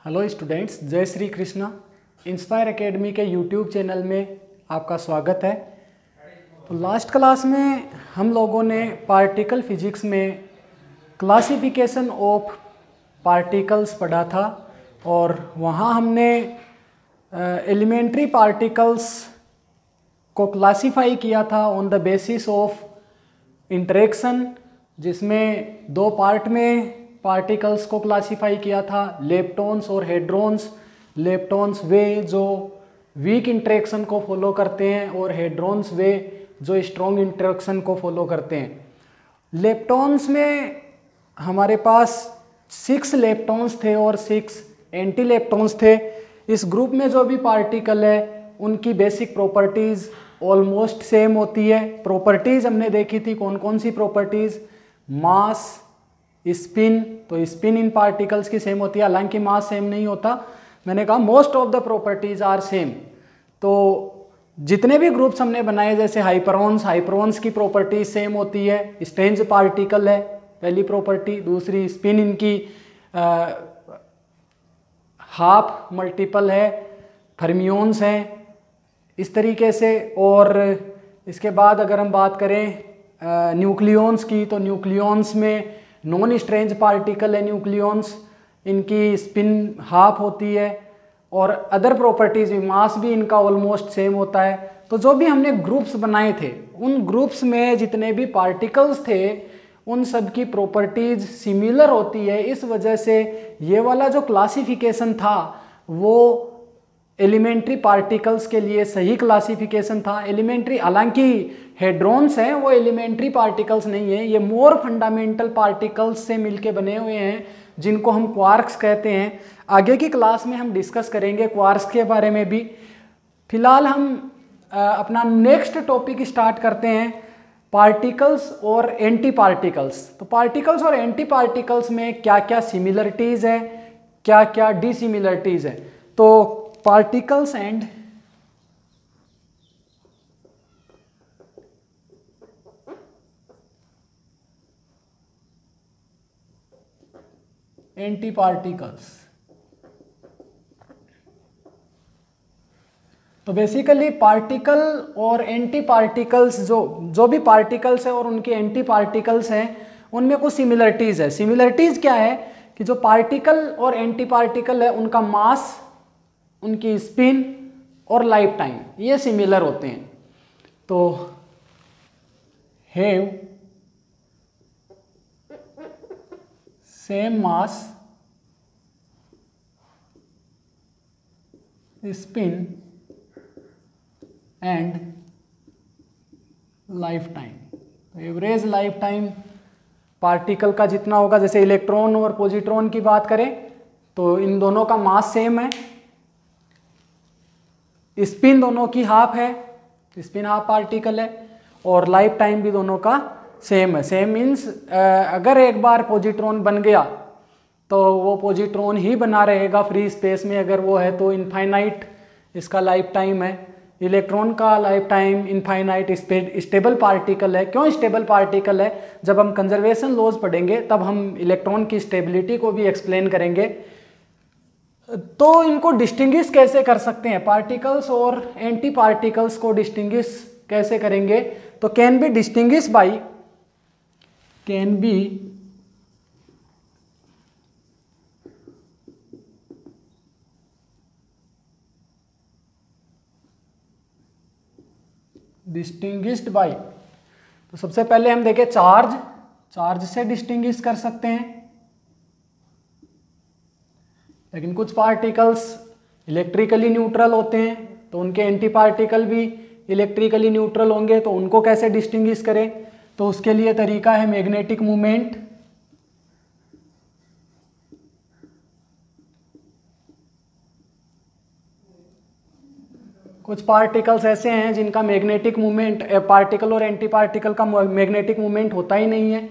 Hello students, जय Shri Krishna. Inspire academy के YouTube channel में आपका स्वागत है। तो लास्ट क्लास में हम लोगों ने पार्टिकल फिजिक्स में क्लासिफिकेशन ऑफ पार्टिकल्स पढ़ा था और वहाँ हमने एलिमेंट्री पार्टिकल्स को क्लासिफाई किया था on the basis of interaction, जिसमें दो पार्ट में पार्टिकल्स को क्लासिफाई किया था, लेप्टॉन्स और हेड्रॉन्स। लेप्टॉन्स वे जो वीक इंटरेक्शन को फॉलो करते हैं और हेड्रॉन्स वे जो स्ट्रॉन्ग इंटरेक्शन को फॉलो करते हैं। लेप्टॉन्स में हमारे पास 6 लेप्टॉन्स थे और 6 एंटी लेप्टॉन्स थे। इस ग्रुप में जो भी पार्टिकल है उनकी बेसिक प्रॉपर्टीज़ ऑलमोस्ट सेम होती है। प्रॉपर्टीज़ हमने देखी थी, कौन कौन सी प्रॉपर्टीज़? Mass, spin. तो स्पिन इन पार्टिकल्स की सेम होती है, हालांकि मास सेम नहीं होता। मैंने कहा most of the properties are same. तो जितने भी ग्रुप्स हमने बनाए, जैसे हाइपरॉन्स की प्रॉपर्टीज सेम होती है। स्ट्रेंज पार्टिकल है पहली प्रॉपर्टी। दूसरी, स्पिन इनकी हाफ मल्टीपल है, फर्मियोन्स हैं, इस तरीके से। और इसके बाद अगर हम बात करें न्यूक्लियॉन्स की, तो न्यूक्लियॉन्स में नॉन स्ट्रेंज पार्टिकल है न्यूक्लियॉन्स, इनकी स्पिन हाफ होती है। और अदर प्रॉपर्टीज़ भी, मास भी इनका ऑलमोस्ट सेम होता है। तो जो भी हमने ग्रुप्स बनाए थे, उन ग्रुप्स में जितने भी पार्टिकल्स थे उन सब की प्रॉपर्टीज़ सिमिलर होती है। इस वजह से ये वाला जो क्लासिफिकेशन था वो एलिमेंट्री पार्टिकल्स के लिए सही क्लासिफिकेशन था। एलिमेंट्री, हालांकि हेड्रॉन्स हैं, वो एलिमेंट्री पार्टिकल्स नहीं है, ये मोर फंडामेंटल पार्टिकल्स से मिलके बने हुए हैं, जिनको हम क्वार्क्स कहते हैं। आगे की क्लास में हम डिस्कस करेंगे क्वार्क्स के बारे में भी। फिलहाल हम अपना नेक्स्ट टॉपिक स्टार्ट करते हैं, पार्टिकल्स और एंटी पार्टिकल्स। तो पार्टिकल्स और एंटी पार्टिकल्स में क्या क्या सिमिलरिटीज़ है, क्या क्या डिसिमिलरिटीज़ है। तो पार्टिकल्स एंड एंटी पार्टिकल्स। तो बेसिकली पार्टिकल और एंटी पार्टिकल्स, जो भी पार्टिकल्स है और उनके एंटी पार्टिकल्स हैं, उनमें कुछ सिमिलरिटीज़ है। सिमिलरिटीज़ क्या है कि जो पार्टिकल और एंटी पार्टिकल है उनका मास, उनकी स्पिन और लाइफ टाइम ये सिमिलर होते हैं। तो have same mass, spin and life time. तो एवरेज लाइफ टाइम पार्टिकल का जितना होगा, जैसे इलेक्ट्रॉन और पॉजिट्रॉन की बात करें तो इन दोनों का मास सेम है, स्पिन दोनों की हाफ है, स्पिन हाफ पार्टिकल है, और लाइफ टाइम भी दोनों का सेम है। सेम मीन्स अगर एक बार पॉजिट्रॉन बन गया तो वो पॉजिट्रॉन ही बना रहेगा फ्री स्पेस में, अगर वो है तो इनफाइनाइट इसका लाइफ टाइम है। इलेक्ट्रॉन का life time infinite stable particle है। क्यों स्टेबल पार्टिकल है? जब हम कंजर्वेशन लॉज पढ़ेंगे तब हम इलेक्ट्रॉन की स्टेबिलिटी को भी एक्सप्लेन करेंगे। तो इनको डिस्टिंग्विश कैसे कर सकते हैं, पार्टिकल्स और एंटी पार्टिकल्स को डिस्टिंग्विश कैसे करेंगे? तो can be distinguish by, can be distinguished by. तो सबसे पहले हम देखें चार्ज से डिस्टिंग्विश कर सकते हैं। लेकिन कुछ पार्टिकल्स इलेक्ट्रिकली न्यूट्रल होते हैं तो उनके एंटी पार्टिकल भी इलेक्ट्रिकली न्यूट्रल होंगे, तो उनको कैसे डिस्टिंग्विश करें? तो उसके लिए तरीका है मैग्नेटिक मूवमेंट। कुछ पार्टिकल्स ऐसे हैं जिनका मैग्नेटिक मूवमेंट, पार्टिकल और एंटी पार्टिकल का मैग्नेटिक मूवमेंट होता ही नहीं है,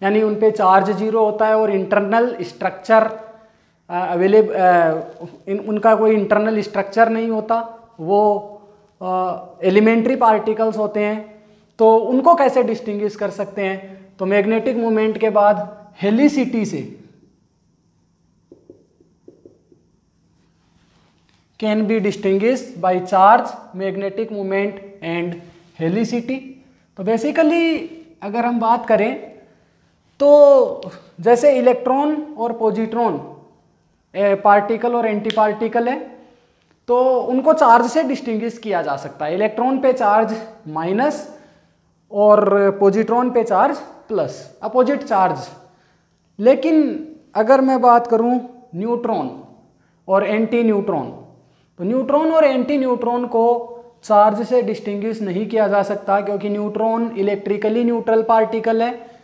यानी उन पे चार्ज जीरो होता है और इंटरनल स्ट्रक्चर उनका कोई इंटरनल स्ट्रक्चर नहीं होता, वो एलिमेंट्री पार्टिकल्स होते हैं। तो उनको कैसे डिस्टिंग्विश कर सकते हैं? तो मैग्नेटिक मूवमेंट के बाद हेलिसिटी से can be distinguish by charge, magnetic moment and helicity. तो बेसिकली अगर हम बात करें तो जैसे इलेक्ट्रॉन और पॉजिट्रॉन पार्टिकल और एंटी पार्टिकल है, तो उनको चार्ज से डिस्टिंग्विश किया जा सकता है। इलेक्ट्रॉन पे चार्ज माइनस और पॉजिट्रॉन पे चार्ज प्लस, अपोजिट चार्ज। लेकिन अगर मैं बात करूं न्यूट्रॉन और एंटी न्यूट्रॉन, तो न्यूट्रॉन और एंटी न्यूट्रॉन को चार्ज से डिस्टिंग्विश नहीं किया जा सकता, क्योंकि न्यूट्रॉन इलेक्ट्रिकली न्यूट्रल पार्टिकल है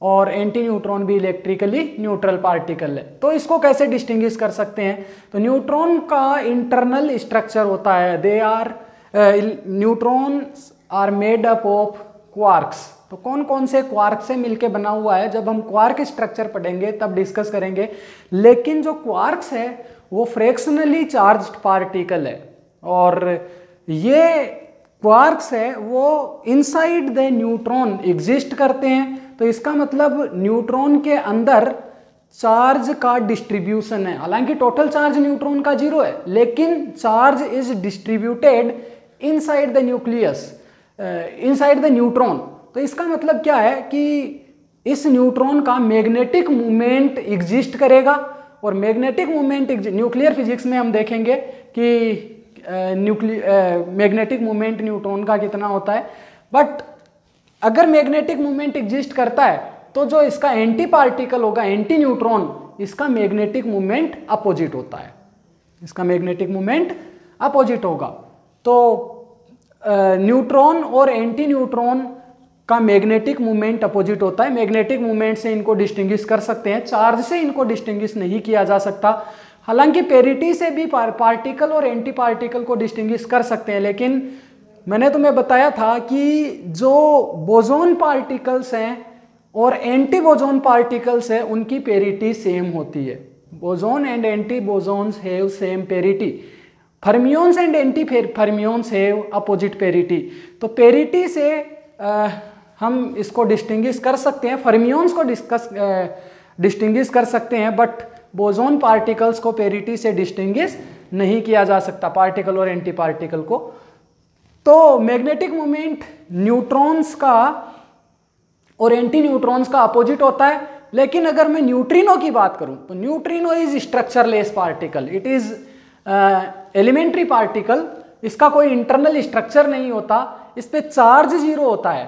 और एंटी न्यूट्रॉन भी इलेक्ट्रिकली न्यूट्रल पार्टिकल है। तो इसको कैसे डिस्टिंग्विश कर सकते हैं? तो न्यूट्रॉन का इंटरनल स्ट्रक्चर होता है, they are neutrons are made up of quarks. तो कौन कौन से क्वार्क से मिलके बना हुआ है, जब हम क्वार्क स्ट्रक्चर पढ़ेंगे तब डिस्कस करेंगे। लेकिन जो क्वार्क्स है वो फ्रैक्शनली चार्ज्ड पार्टिकल है, और ये क्वार्क्स है वो इनसाइड द न्यूट्रॉन एग्जिस्ट करते हैं। तो इसका मतलब न्यूट्रॉन के अंदर चार्ज का डिस्ट्रीब्यूशन है। हालांकि टोटल चार्ज न्यूट्रॉन का 0 है, लेकिन charge is distributed inside the nucleus, inside the neutron. तो इसका मतलब क्या है कि इस न्यूट्रॉन का मैग्नेटिक मूवमेंट एग्जिस्ट करेगा, और मैग्नेटिक मूवमेंट न्यूक्लियर फिजिक्स में हम देखेंगे कि मैग्नेटिक मूवमेंट न्यूट्रॉन का कितना होता है। बट अगर मैग्नेटिक मूवमेंट एग्जिस्ट करता है तो जो इसका एंटी पार्टिकल होगा, एंटी न्यूट्रॉन, इसका मैग्नेटिक मूवमेंट अपोजिट होता है, इसका मैग्नेटिक मूवमेंट अपोजिट होगा। तो न्यूट्रॉन और एंटी न्यूट्रॉन का मैग्नेटिक मूवमेंट अपोजिट होता है। मैग्नेटिक मूवमेंट से इनको डिस्टिंग्विश कर सकते हैं, चार्ज से इनको डिस्टिंग्विश नहीं किया जा सकता। हालांकि पेरिटी से भी पार्टिकल और एंटी पार्टिकल को डिस्टिंग्विश कर सकते हैं, लेकिन मैंने तुम्हें बताया था कि जो बोसॉन पार्टिकल्स हैं और एंटी बोसॉन पार्टिकल्स हैं उनकी पेरिटी सेम होती है। Boson and anti bosons have same parity, fermions and anti fermions have opposite parity. तो पेरिटी से हम इसको डिस्टिंग्विश कर सकते हैं, फर्मियोन्स को डिस्टिंग्विश कर सकते हैं, बट बोसॉन पार्टिकल्स को पेरिटी से डिस्टिंग्विश नहीं किया जा सकता, पार्टिकल और एंटी पार्टिकल को। तो मैग्नेटिक मोमेंट न्यूट्रॉन्स का और एंटी न्यूट्रॉन्स का अपोजिट होता है। लेकिन अगर मैं न्यूट्रिनो की बात करूं तो neutrino is structureless particle, it is elementary particle, इसका कोई इंटरनल स्ट्रक्चर नहीं होता, इस पे चार्ज 0 होता है,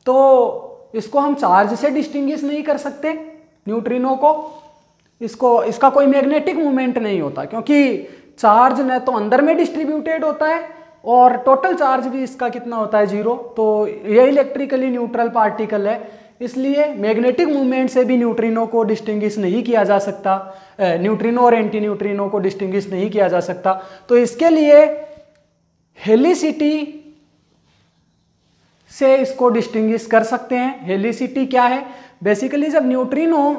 तो इसको हम चार्ज से डिस्टिंग्विश नहीं कर सकते न्यूट्रिनो को। इसका कोई मैग्नेटिक मूवमेंट नहीं होता, क्योंकि चार्ज न तो अंदर में डिस्ट्रीब्यूटेड होता है और टोटल चार्ज भी इसका कितना होता है 0। तो ये इलेक्ट्रिकली न्यूट्रल पार्टिकल है, इसलिए मैग्नेटिक मूवमेंट से भी न्यूट्रिनो को डिस्टिंग्विश नहीं किया जा सकता, न्यूट्रिनो और एंटी न्यूट्रिनो को डिस्टिंग्विश नहीं किया जा सकता। तो इसके लिए हेलिसिटी से इसको डिस्टिंग्विश कर सकते हैं। हेलिसिटी क्या है? बेसिकली जब न्यूट्रिनो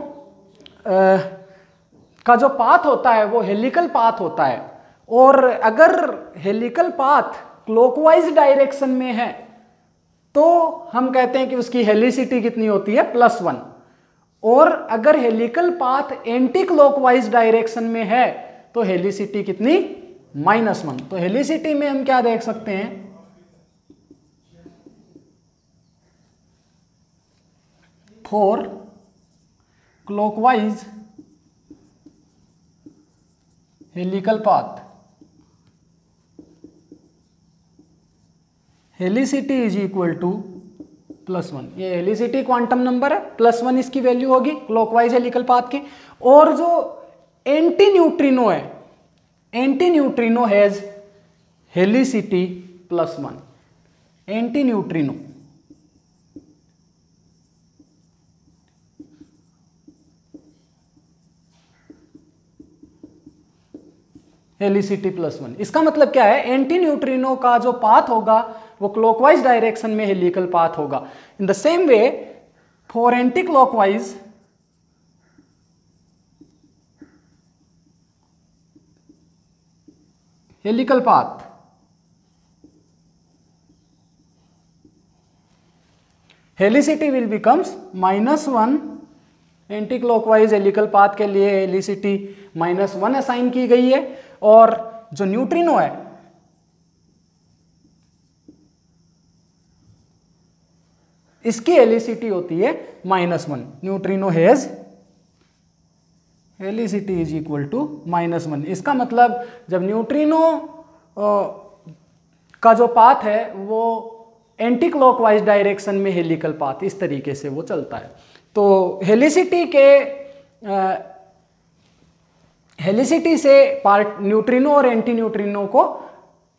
का जो पाथ होता है वो हेलिकल पाथ होता है, और अगर हेलिकल पाथ क्लॉकवाइज डायरेक्शन में है तो हम कहते हैं कि उसकी हेलिसिटी कितनी होती है +1, और अगर helical path anti clockwise direction में है तो हेलिसिटी कितनी -1। तो हेलिसिटी में हम क्या देख सकते हैं, for clockwise helical path helicity is equal to +1। ये हेलिसिटी क्वांटम नंबर है, +1 इसकी वैल्यू होगी क्लॉकवाइज हेलिकल पाथ की। और जो एंटी न्यूट्रिनो है, anti neutrino has helicity +1। Anti neutrino helicity +1। इसका मतलब क्या है, एंटी न्यूट्रिनो का जो पाथ होगा वो क्लॉकवाइज डायरेक्शन में हेलिकल पाथ होगा। In the same way for anti clockwise helical path helicity will becomes -1। Anti clockwise helical path के लिए हेलिसिटी -1 असाइन की गई है, और जो न्यूट्रिनो है इसकी हेलिसिटी होती है -1। Neutrino has helicity is equal to -1। इसका मतलब जब न्यूट्रिनो का जो पाथ है वो एंटी क्लॉकवाइज डायरेक्शन में हेलिकल पाथ इस तरीके से वो चलता है। तो हेलिसिटी से न्यूट्रिनो और एंटी न्यूट्रिनो को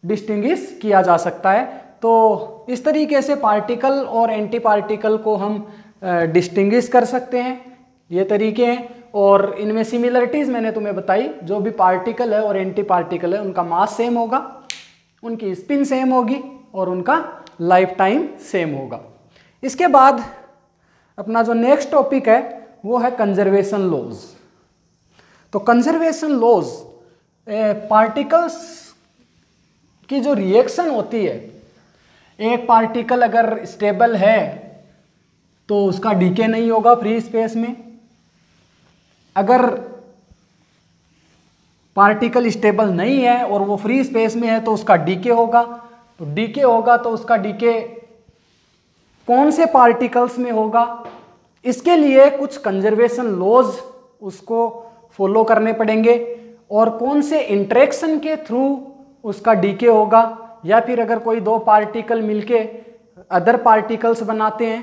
डिस्टिंग्विश किया जा सकता है। तो इस तरीके से पार्टिकल और एंटी पार्टिकल को हम डिस्टिंग्विश कर सकते हैं, ये तरीके हैं। और इनमें सिमिलरिटीज़ मैंने तुम्हें बताई, जो भी पार्टिकल है और एंटी पार्टिकल है उनका मास सेम होगा, उनकी स्पिन सेम होगी और उनका लाइफ टाइम सेम होगा। इसके बाद अपना जो नेक्स्ट टॉपिक है वो है कंजर्वेशन लॉज। तो कंजर्वेशन लॉज पार्टिकल्स की जो रिएक्शन होती है, एक पार्टिकल अगर स्टेबल है तो उसका डीके नहीं होगा फ्री स्पेस में, अगर पार्टिकल स्टेबल नहीं है और वो फ्री स्पेस में है तो उसका डीके होगा। तो डीके होगा तो उसका डीके कौन से पार्टिकल्स में होगा, इसके लिए कुछ कंजर्वेशन लॉज उसको फॉलो करने पड़ेंगे। और कौन से इंटरेक्शन के थ्रू उसका डीके होगा, या फिर अगर कोई दो पार्टिकल मिलके अदर पार्टिकल्स बनाते हैं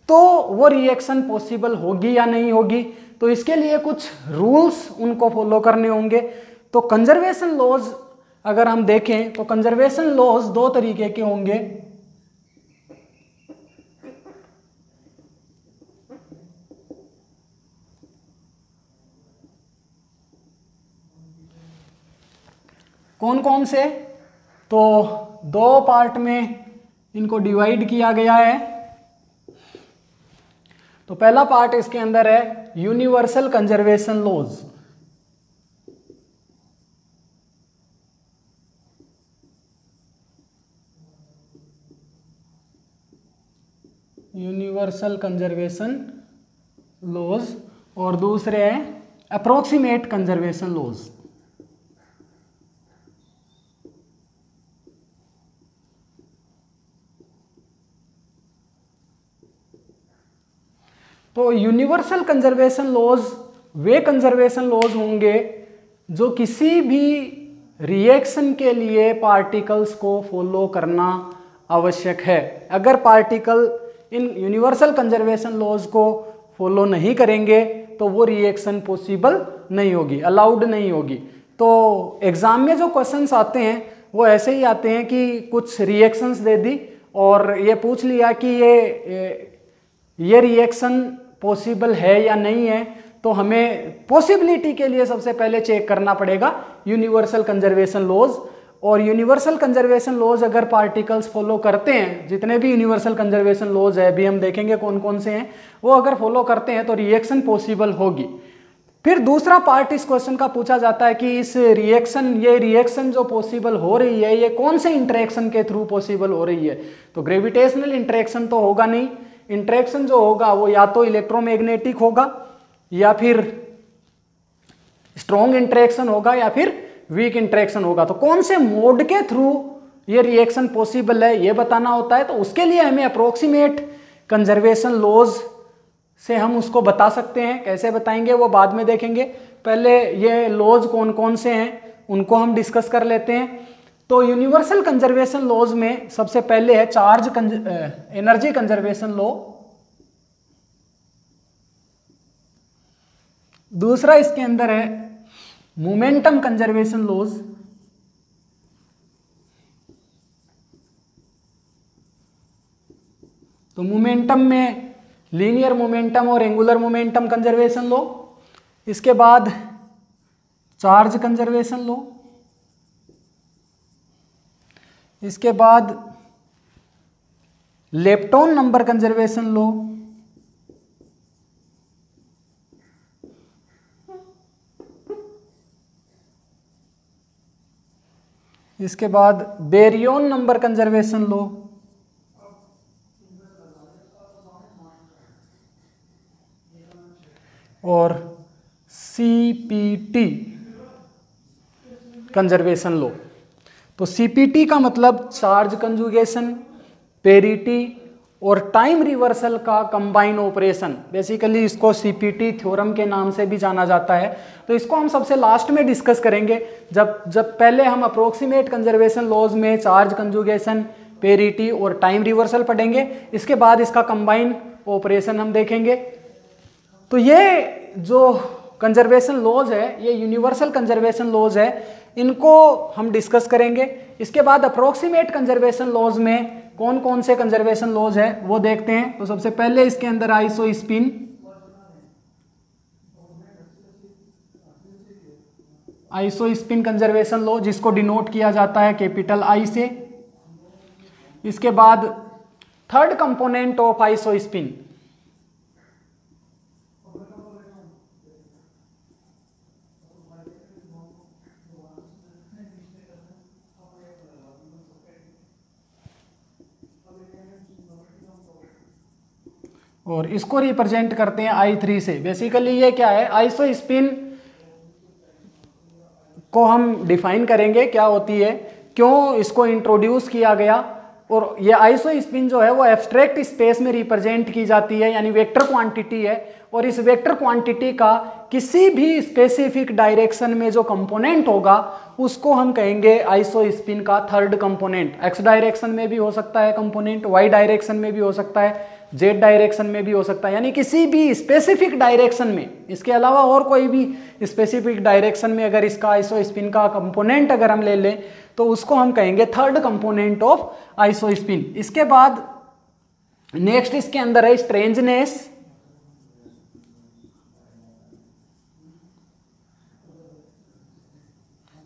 तो वो रिएक्शन पॉसिबल होगी या नहीं होगी। तो इसके लिए कुछ रूल्स उनको फॉलो करने होंगे। तो कंजर्वेशन लॉज अगर हम देखें तो कंजर्वेशन लॉज दो तरीके के होंगे। कौन कौन से? तो दो पार्ट में इनको डिवाइड किया गया है। तो पहला पार्ट इसके अंदर है universal conservation laws. Universal conservation laws और दूसरे हैं अप्रोक्सीमेट कंजर्वेशन लॉज। तो यूनिवर्सल कंजर्वेशन लॉज वे कंजर्वेशन लॉज होंगे जो किसी भी रिएक्शन के लिए पार्टिकल्स को फॉलो करना आवश्यक है। अगर पार्टिकल इन यूनिवर्सल कंजर्वेशन लॉज को फॉलो नहीं करेंगे तो वो रिएक्शन पॉसिबल नहीं होगी, अलाउड नहीं होगी। तो एग्जाम में जो क्वेश्चंस आते हैं वो ऐसे ही आते हैं कि कुछ रिएक्शंस दे दी और ये पूछ लिया कि ये रिएक्शन पॉसिबल है या नहीं है। तो हमें पॉसिबिलिटी के लिए सबसे पहले चेक करना पड़ेगा यूनिवर्सल कंजर्वेशन लॉज। और यूनिवर्सल कंजर्वेशन लॉज अगर पार्टिकल्स फॉलो करते हैं, जितने भी यूनिवर्सल कंजर्वेशन लॉज है अभी हम देखेंगे कौन कौन से हैं, वो अगर फॉलो करते हैं तो रिएक्शन पॉसिबल होगी। फिर दूसरा पार्ट इस क्वेश्चन का पूछा जाता है कि ये रिएक्शन जो पॉसिबल हो रही है ये कौन से इंटरेक्शन के थ्रू पॉसिबल हो रही है। तो ग्रेविटेशनल इंटरेक्शन तो होगा नहीं, इंटरेक्शन जो होगा वो या तो इलेक्ट्रोमैग्नेटिक होगा या फिर स्ट्रॉन्ग इंटरेक्शन होगा या फिर वीक इंटरेक्शन होगा। तो कौन से मोड के थ्रू ये रिएक्शन पॉसिबल है ये बताना होता है। तो उसके लिए हमें अप्रोक्सीमेट कंजर्वेशन लॉज से हम उसको बता सकते हैं। कैसे बताएंगे वो बाद में देखेंगे, पहले ये लॉज कौन कौन से हैं उनको हम डिस्कस कर लेते हैं। तो यूनिवर्सल कंजर्वेशन लॉज में सबसे पहले है एनर्जी कंजर्वेशन लॉ। दूसरा इसके अंदर है मोमेंटम कंजर्वेशन लॉज। तो मोमेंटम में लीनियर मोमेंटम और एंगुलर मोमेंटम कंजर्वेशन लॉ। इसके बाद चार्ज कंजर्वेशन लॉ। इसके बाद लेप्टॉन नंबर कंजर्वेशन लॉ। इसके बाद बेरियन नंबर कंजर्वेशन लॉ। और CPT कंजर्वेशन लॉ। तो सीपीटी का मतलब चार्ज कंजुगेशन, पेरिटी और टाइम रिवर्सल का कंबाइन ऑपरेशन। बेसिकली इसको सीपीटी थ्योरम के नाम से भी जाना जाता है। तो इसको हम सबसे लास्ट में डिस्कस करेंगे, जब पहले हम अप्रोक्सीमेट कंजर्वेशन लॉज में चार्ज कंजुगेशन, पेरिटी और टाइम रिवर्सल पढ़ेंगे। इसके बाद इसका कंबाइन ऑपरेशन हम देखेंगे। तो ये जो कंजर्वेशन लॉज है, ये यूनिवर्सल कंजर्वेशन लॉज है, इनको हम डिस्कस करेंगे। इसके बाद अप्रोक्सीमेट कंजर्वेशन लॉज में कौन कौन से कंजर्वेशन लॉज है वो देखते हैं। तो सबसे पहले इसके अंदर आइसो स्पिन कंजर्वेशन लॉ, जिसको डिनोट किया जाता है कैपिटल आई से। इसके बाद third component of iso spin, और इसको रिप्रेजेंट करते हैं I3 से। बेसिकली ये क्या है, आइसो स्पिन को हम डिफाइन करेंगे क्या होती है, क्यों इसको इंट्रोड्यूस किया गया। और ये आइसो स्पिन जो है वो एब्स्ट्रैक्ट स्पेस में रिप्रेजेंट की जाती है, यानी वेक्टर क्वांटिटी है। और इस वेक्टर क्वांटिटी का किसी भी स्पेसिफिक डायरेक्शन में जो कंपोनेंट होगा उसको हम कहेंगे आइसो स्पिन का थर्ड कंपोनेंट। एक्स डायरेक्शन में भी हो सकता है कंपोनेंट, वाई डायरेक्शन में भी हो सकता है, जेड डायरेक्शन में भी हो सकता है, यानी किसी भी स्पेसिफिक डायरेक्शन में, इसके अलावा और कोई भी स्पेसिफिक डायरेक्शन में अगर इसका आइसो स्पिन का कंपोनेंट अगर हम ले लें तो उसको हम कहेंगे third component of iso spin. इसके बाद नेक्स्ट इसके अंदर है स्ट्रेंजनेस।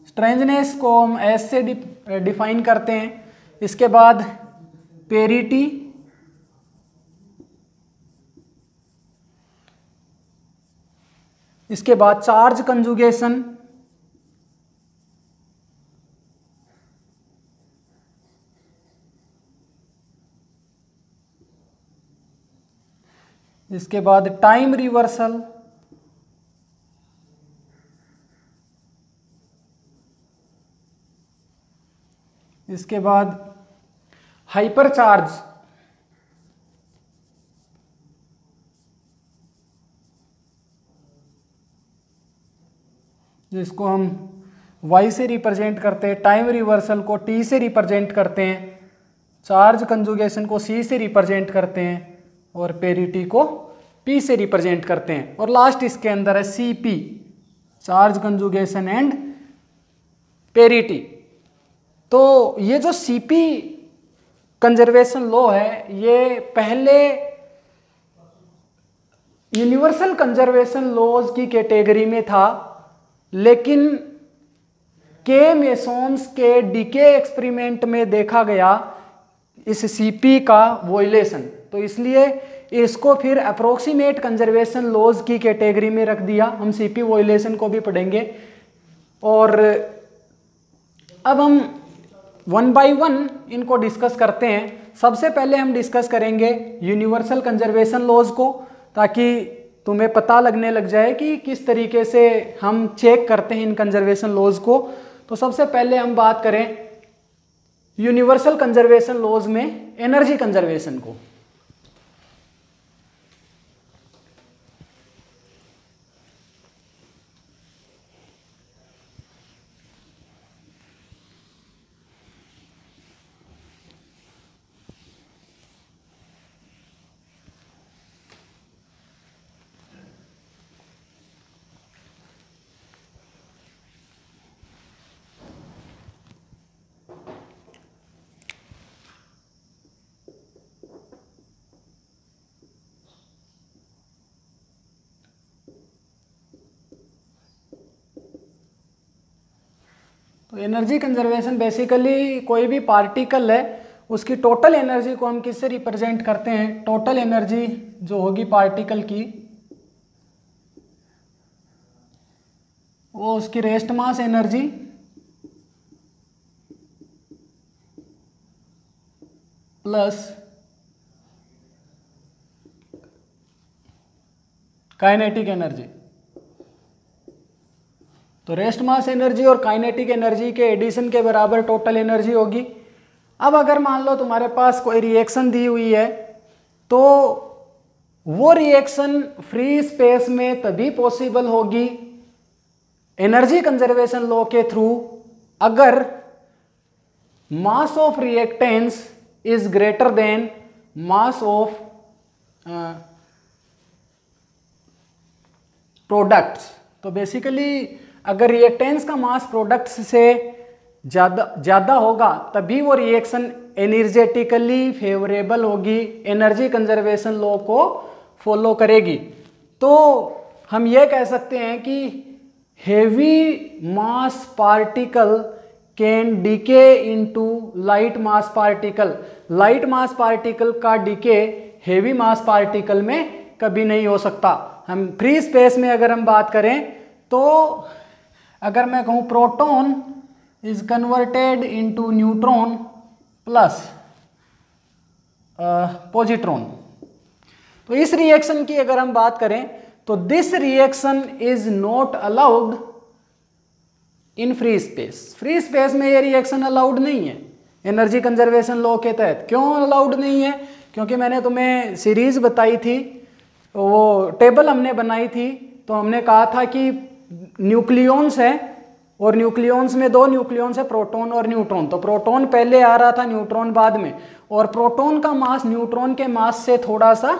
स्ट्रेंजनेस को हम एस से डिफाइन करते हैं। इसके बाद पेरिटी, इसके बाद चार्ज कंजुगेशन, इसके बाद टाइम रिवर्सल, इसके बाद हाइपर चार्ज, जिसको हम y से रिप्रेजेंट करते हैं, टाइम रिवर्सल को t से रिप्रेजेंट करते हैं, चार्ज कंजुगेशन को c से रिप्रेजेंट करते हैं और पेरिटी को p से रिप्रेजेंट करते हैं। और लास्ट इसके अंदर है cp, charge conjugation and parity. तो ये जो cp कंजर्वेशन लॉ है ये पहले यूनिवर्सल कंजर्वेशन लॉज की कैटेगरी में था, लेकिन के मेसोन्स के डीके एक्सपेरिमेंट में देखा गया इस सीपी का वोलेशन, तो इसलिए इसको फिर अप्रोक्सीमेट कंजर्वेशन लॉज की कैटेगरी में रख दिया। हम सीपी वोलेशन को भी पढ़ेंगे। और अब हम वन बाय वन इनको डिस्कस करते हैं। सबसे पहले हम डिस्कस करेंगे यूनिवर्सल कंजर्वेशन लॉज को, ताकि तुम्हें पता लगने लग जाए कि किस तरीके से हम चेक करते हैं इन कंजर्वेशन लॉज को। तो सबसे पहले हम बात करें यूनिवर्सल कंजर्वेशन लॉज में एनर्जी कंजर्वेशन को। तो एनर्जी कंजर्वेशन बेसिकली कोई भी पार्टिकल है उसकी टोटल एनर्जी को हम किससे रिप्रेजेंट करते हैं, टोटल एनर्जी जो होगी पार्टिकल की वो उसकी rest mass energy plus kinetic energy. तो रेस्ट मास एनर्जी और काइनेटिक एनर्जी के एडिशन के बराबर टोटल एनर्जी होगी। अब अगर मान लो तुम्हारे पास कोई रिएक्शन दी हुई है तो वो रिएक्शन फ्री स्पेस में तभी पॉसिबल होगी एनर्जी कंजर्वेशन लॉ के थ्रू अगर mass of reactants is greater than mass of products. तो बेसिकली अगर रिएक्टेंस का मास प्रोडक्ट्स से ज़्यादा होगा तभी वो रिएक्शन एनर्जेटिकली फेवरेबल होगी, एनर्जी कंजर्वेशन लॉ को फॉलो करेगी। तो हम ये कह सकते हैं कि heavy mass particle can decay into light mass particle. Light mass particle का डीके हेवी मास पार्टिकल में कभी नहीं हो सकता। हम फ्री स्पेस में अगर हम बात करें तो अगर मैं कहूँ proton is converted into neutron plus positron, तो इस रिएक्शन की अगर हम बात करें तो this reaction is not allowed in free space. Free space में ये रिएक्शन अलाउड नहीं है एनर्जी कंजर्वेशन लॉ के तहत। क्यों अलाउड नहीं है? क्योंकि मैंने तुम्हें सीरीज बताई थी, वो टेबल हमने बनाई थी, तो हमने कहा था कि न्यूक्लियॉन्स है और न्यूक्लियॉन्स में दो न्यूक्लियॉन्स है, प्रोटॉन और न्यूट्रॉन। तो प्रोटॉन पहले आ रहा था, न्यूट्रॉन बाद में, और प्रोटॉन का मास न्यूट्रॉन के मास से थोड़ा सा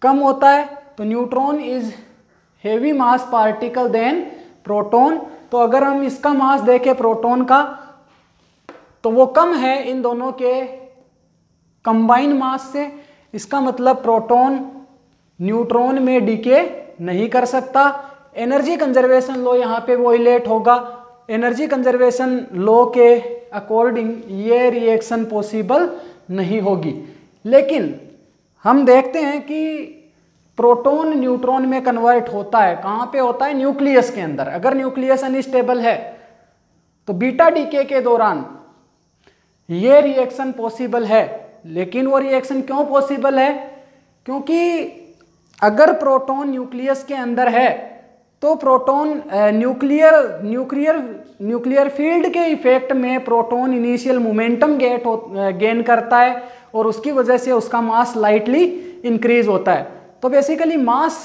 कम होता है। तो neutron is heavy mass particle than proton. तो अगर हम इसका मास देखें प्रोटॉन का तो वो कम है इन दोनों के कंबाइन मास से। इसका मतलब प्रोटॉन न्यूट्रॉन में डीके नहीं कर सकता। एनर्जी कंजर्वेशन लॉ यहाँ पे वोलेट होगा। एनर्जी कंजर्वेशन लॉ के अकॉर्डिंग ये रिएक्शन पॉसिबल नहीं होगी। लेकिन हम देखते हैं कि प्रोटॉन न्यूट्रॉन में कन्वर्ट होता है। कहाँ पे होता है? न्यूक्लियस के अंदर। अगर न्यूक्लियस अनस्टेबल है तो बीटा डीके के दौरान ये रिएक्शन पॉसिबल है। लेकिन वो रिएक्शन क्यों पॉसिबल है? क्योंकि अगर प्रोटॉन न्यूक्लियस के अंदर है तो प्रोटॉन न्यूक्लियर फील्ड के इफेक्ट में प्रोटॉन इनिशियल मोमेंटम गेन करता है और उसकी वजह से उसका मास स्लाइटली इंक्रीज होता है। तो बेसिकली मास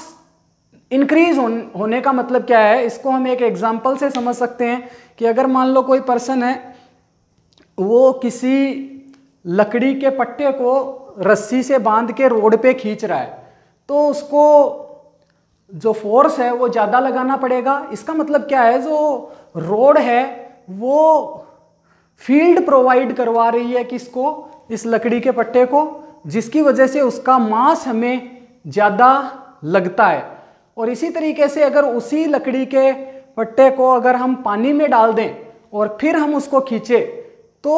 इंक्रीज होने का मतलब क्या है? इसको हम एक एग्जांपल से समझ सकते हैं कि अगर मान लो कोई पर्सन है, वो किसी लकड़ी के पट्टे को रस्सी से बांध के रोड पे खींच रहा है, तो उसको जो फोर्स है वो ज़्यादा लगाना पड़ेगा। इसका मतलब क्या है? जो रोड है वो फील्ड प्रोवाइड करवा रही है किसको? इस लकड़ी के पट्टे को, जिसकी वजह से उसका मास हमें ज़्यादा लगता है। और इसी तरीके से अगर उसी लकड़ी के पट्टे को अगर हम पानी में डाल दें और फिर हम उसको खींचे तो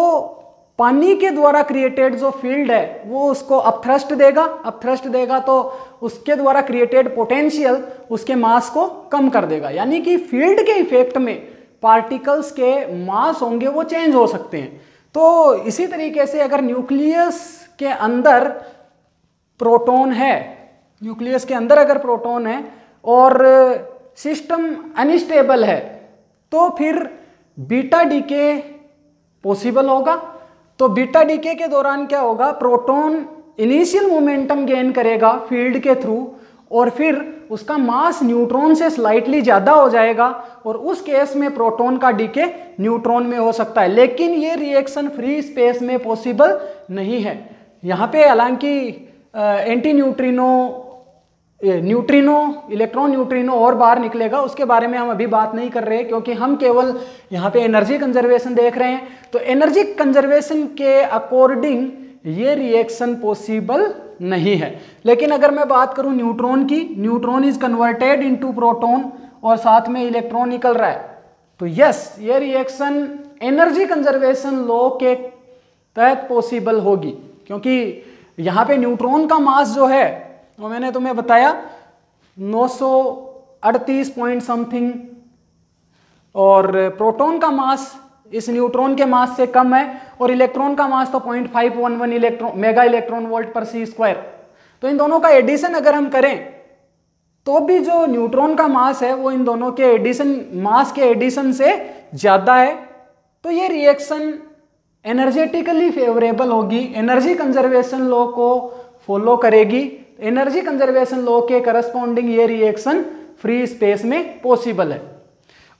पानी के द्वारा क्रिएटेड जो फील्ड है वो उसको अपथ्रस्ट देगा तो उसके द्वारा क्रिएटेड पोटेंशियल उसके मास को कम कर देगा। यानी कि फील्ड के इफेक्ट में पार्टिकल्स के मास होंगे वो चेंज हो सकते हैं। तो इसी तरीके से अगर न्यूक्लियस के अंदर प्रोटॉन है, न्यूक्लियस के अंदर अगर प्रोटॉन है और सिस्टम अनस्टेबल है तो फिर बीटा डीके पॉसिबल होगा। तो बीटा डीके के दौरान क्या होगा? प्रोटॉन इनिशियल मोमेंटम गेन करेगा फील्ड के थ्रू और फिर उसका मास न्यूट्रॉन से स्लाइटली ज़्यादा हो जाएगा और उस केस में प्रोटॉन का डीके न्यूट्रॉन में हो सकता है। लेकिन ये रिएक्शन फ्री स्पेस में पॉसिबल नहीं है। यहाँ पे हालांकि एंटी न्यूट्रिनो इलेक्ट्रॉन न्यूट्रिनो और बाहर निकलेगा, उसके बारे में हम अभी बात नहीं कर रहे क्योंकि हम केवल यहाँ पे एनर्जी कंजर्वेशन देख रहे हैं। तो एनर्जी कंजर्वेशन के अकॉर्डिंग ये रिएक्शन पॉसिबल नहीं है। लेकिन अगर मैं बात करूँ न्यूट्रॉन की, neutron is converted into proton और साथ में इलेक्ट्रॉन निकल रहा है, तो यस ये रिएक्शन एनर्जी कंजर्वेशन लॉ के तहत पॉसिबल होगी। क्योंकि यहाँ पे न्यूट्रॉन का मास जो है वो मैंने तुम्हें बताया 938 पॉइंट समथिंग और प्रोटॉन का मास इस न्यूट्रॉन के मास से कम है और इलेक्ट्रॉन का मास तो 0.511 मेगा इलेक्ट्रॉन वोल्ट पर सी स्क्वायर। तो इन दोनों का एडिशन अगर हम करें तो भी जो न्यूट्रॉन का मास है वो इन दोनों के एडिशन, मास के एडिशन से ज़्यादा है, तो ये रिएक्शन एनर्जेटिकली फेवरेबल होगी, एनर्जी कंजर्वेशन लॉ को फॉलो करेगी। एनर्जी कंजर्वेशन लॉ के करस्पॉन्डिंग ये रिएक्शन फ्री स्पेस में पॉसिबल है।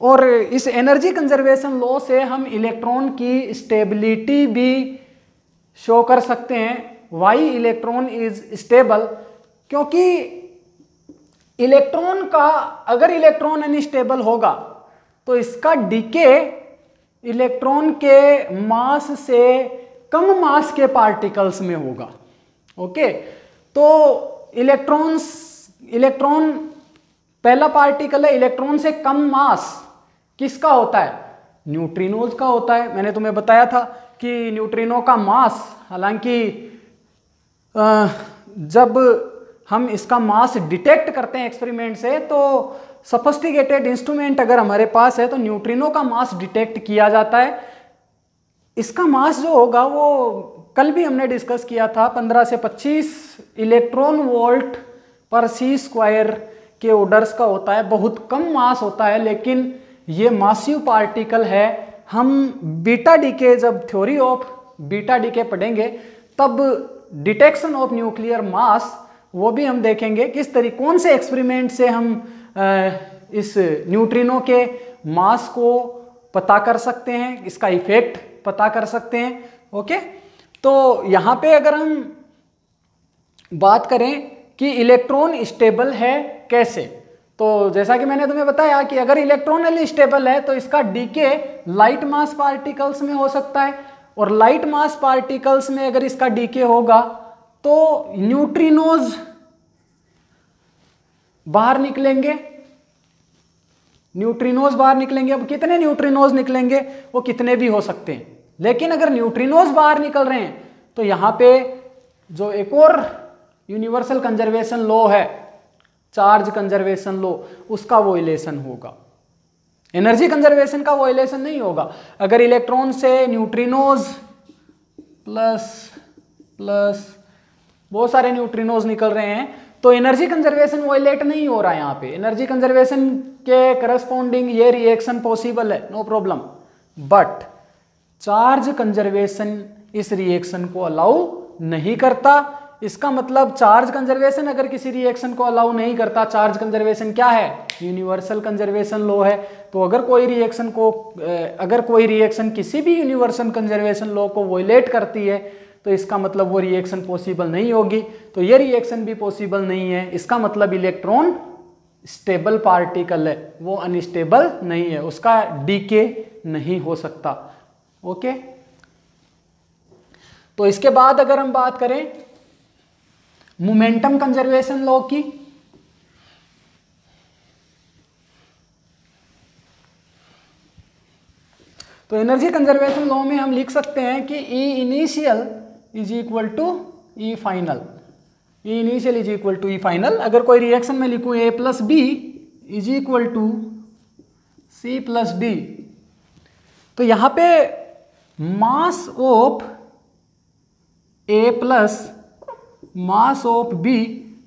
और इस एनर्जी कंजर्वेशन लॉ से हम इलेक्ट्रॉन की स्टेबिलिटी भी शो कर सकते हैं। वाई इलेक्ट्रॉन इज स्टेबल, क्योंकि इलेक्ट्रॉन का, अगर इलेक्ट्रॉन अनस्टेबल होगा तो इसका डीके इलेक्ट्रॉन के मास से कम मास के पार्टिकल्स में होगा। ओके, तो इलेक्ट्रॉन पहला पार्टिकल है, इलेक्ट्रॉन से कम मास किसका होता है? न्यूट्रिनोज का होता है। मैंने तुम्हें बताया था कि न्यूट्रिनो का मास, हालांकि जब हम इसका मास डिटेक्ट करते हैं एक्सपेरिमेंट से, तो सोफिस्टिकेटेड इंस्ट्रूमेंट अगर हमारे पास है तो न्यूट्रिनो का मास डिटेक्ट किया जाता है। इसका मास जो होगा वो कल भी हमने डिस्कस किया था, 15 से 25 इलेक्ट्रॉन वोल्ट पर सी स्क्वायर के ऑर्डर्स का होता है। बहुत कम मास होता है, लेकिन ये मासिव पार्टिकल है। हम बीटा डीके, जब थ्योरी ऑफ बीटा डीके पढ़ेंगे तब डिटेक्शन ऑफ न्यूक्लियर मास वो भी हम देखेंगे, किस तरीके, कौन से एक्सपेरिमेंट से हम इस न्यूट्रिनो के मास को पता कर सकते हैं, इसका इफेक्ट पता कर सकते हैं। ओके, तो यहाँ पे अगर हम बात करें कि इलेक्ट्रॉन स्टेबल है कैसे, तो जैसा कि मैंने तुम्हें बताया कि अगर इलेक्ट्रॉन अनस्टेबल है तो इसका डीके लाइट मास पार्टिकल्स में हो सकता है, और लाइट मास पार्टिकल्स में अगर इसका डीके होगा तो न्यूट्रिनोज बाहर निकलेंगे, न्यूट्रिनोज बाहर निकलेंगे। अब कितने न्यूट्रिनोज निकलेंगे, वो कितने भी हो सकते हैं, लेकिन अगर न्यूट्रिनोज बाहर निकल रहे हैं तो यहां पे जो एक और यूनिवर्सल कंजर्वेशन लॉ है, चार्ज कंजर्वेशन लॉ, उसका वोलेशन होगा। एनर्जी कंजर्वेशन का वोलेशन नहीं होगा। अगर इलेक्ट्रॉन से न्यूट्रिनोज प्लस प्लस बहुत सारे न्यूट्रिनोज निकल रहे हैं तो एनर्जी कंजर्वेशन वोलेट नहीं हो रहा है। यहाँ पे एनर्जी कंजर्वेशन के करस्पॉन्डिंग ये रिएक्शन पॉसिबल है, no problem, but charge conservation इस रिएक्शन को अलाउ नहीं करता। इसका मतलब चार्ज कंजर्वेशन अगर किसी रिएक्शन को अलाउ नहीं करता, चार्ज कंजर्वेशन क्या है? यूनिवर्सल कंजर्वेशन लॉ है। तो अगर कोई रिएक्शन किसी भी यूनिवर्सल कंजर्वेशन लॉ को वोलेट करती है तो इसका मतलब वो रिएक्शन पॉसिबल नहीं होगी। तो ये रिएक्शन भी पॉसिबल नहीं है। इसका मतलब इलेक्ट्रॉन स्टेबल पार्टिकल है, वो अनस्टेबल नहीं है, उसका डीके नहीं हो सकता। ओके, तो इसके बाद अगर हम बात करें मोमेंटम कंजर्वेशन लॉ की, तो एनर्जी कंजर्वेशन लॉ में हम लिख सकते हैं कि E initial is equal to E final. E initial is equal to E final. अगर कोई रिएक्शन में लिखूं A plus B is equal to C plus D, तो यहां पे mass of A plus mass of B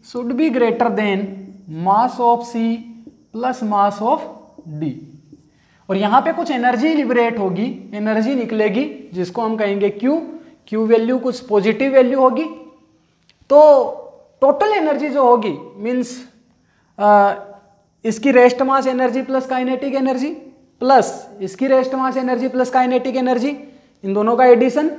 should be greater than mass of C plus mass of D। और यहां पे कुछ एनर्जी लिबरेट होगी, एनर्जी निकलेगी जिसको हम कहेंगे Q वैल्यू कुछ पॉजिटिव वैल्यू होगी। तो टोटल एनर्जी जो होगी मीन्स इसकी rest mass energy plus kinetic energy plus इसकी rest mass energy plus kinetic energy, इन दोनों का एडिशन,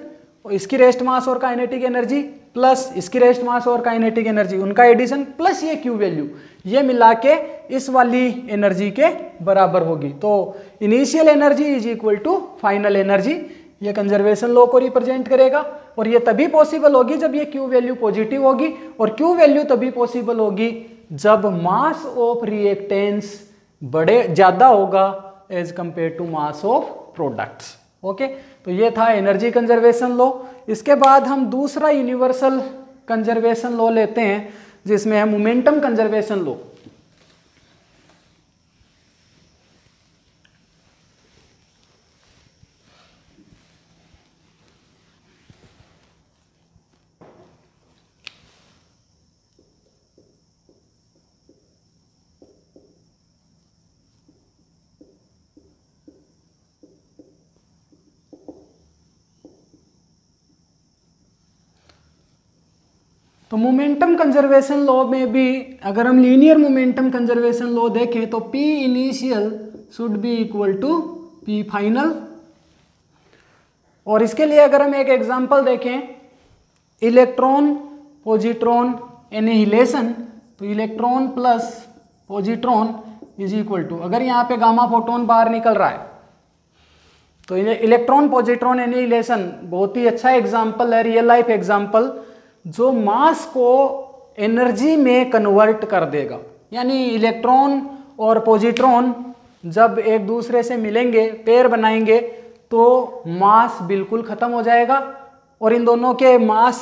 और इसकी रेस्ट मास और काइनेटिक एनर्जी प्लस इसकी रेस्ट मास और काइनेटिक एनर्जी, उनका एडिशन प्लस ये Q वैल्यू, ये मिला के इस वाली एनर्जी के बराबर होगी। तो initial energy is equal to final energy, ये कंजर्वेशन लॉ को रिप्रेजेंट करेगा। और ये तभी पॉसिबल होगी जब ये Q वैल्यू पॉजिटिव होगी, और Q वैल्यू तभी पॉसिबल होगी जब मास ऑफ रिएक्टेंस ज्यादा होगा as compare to mass of products. Okay, तो ये था एनर्जी कंजर्वेशन लॉ। इसके बाद हम दूसरा यूनिवर्सल कंजर्वेशन लॉ लेते हैं जिसमें है मोमेंटम कंजर्वेशन लॉ। तो मोमेंटम कंजर्वेशन लॉ में भी अगर हम लीनियर मोमेंटम कंजर्वेशन लॉ देखें तो P initial should be equal to P final. और इसके लिए अगर हम एक एग्जांपल देखें, इलेक्ट्रॉन पॉजिट्रॉन एनिहिलेशन, तो electron plus positron is equal to, अगर यहाँ पे गामा फोटोन बाहर निकल रहा है तो ये इलेक्ट्रॉन पॉजिट्रॉन एनिहिलेशन बहुत ही अच्छा एग्जांपल है, रियल लाइफ एग्जांपल, जो मास को एनर्जी में कन्वर्ट कर देगा। यानी इलेक्ट्रॉन और पॉजिट्रॉन जब एक दूसरे से मिलेंगे, पेयर बनाएंगे, तो मास बिल्कुल खत्म हो जाएगा और इन दोनों के मास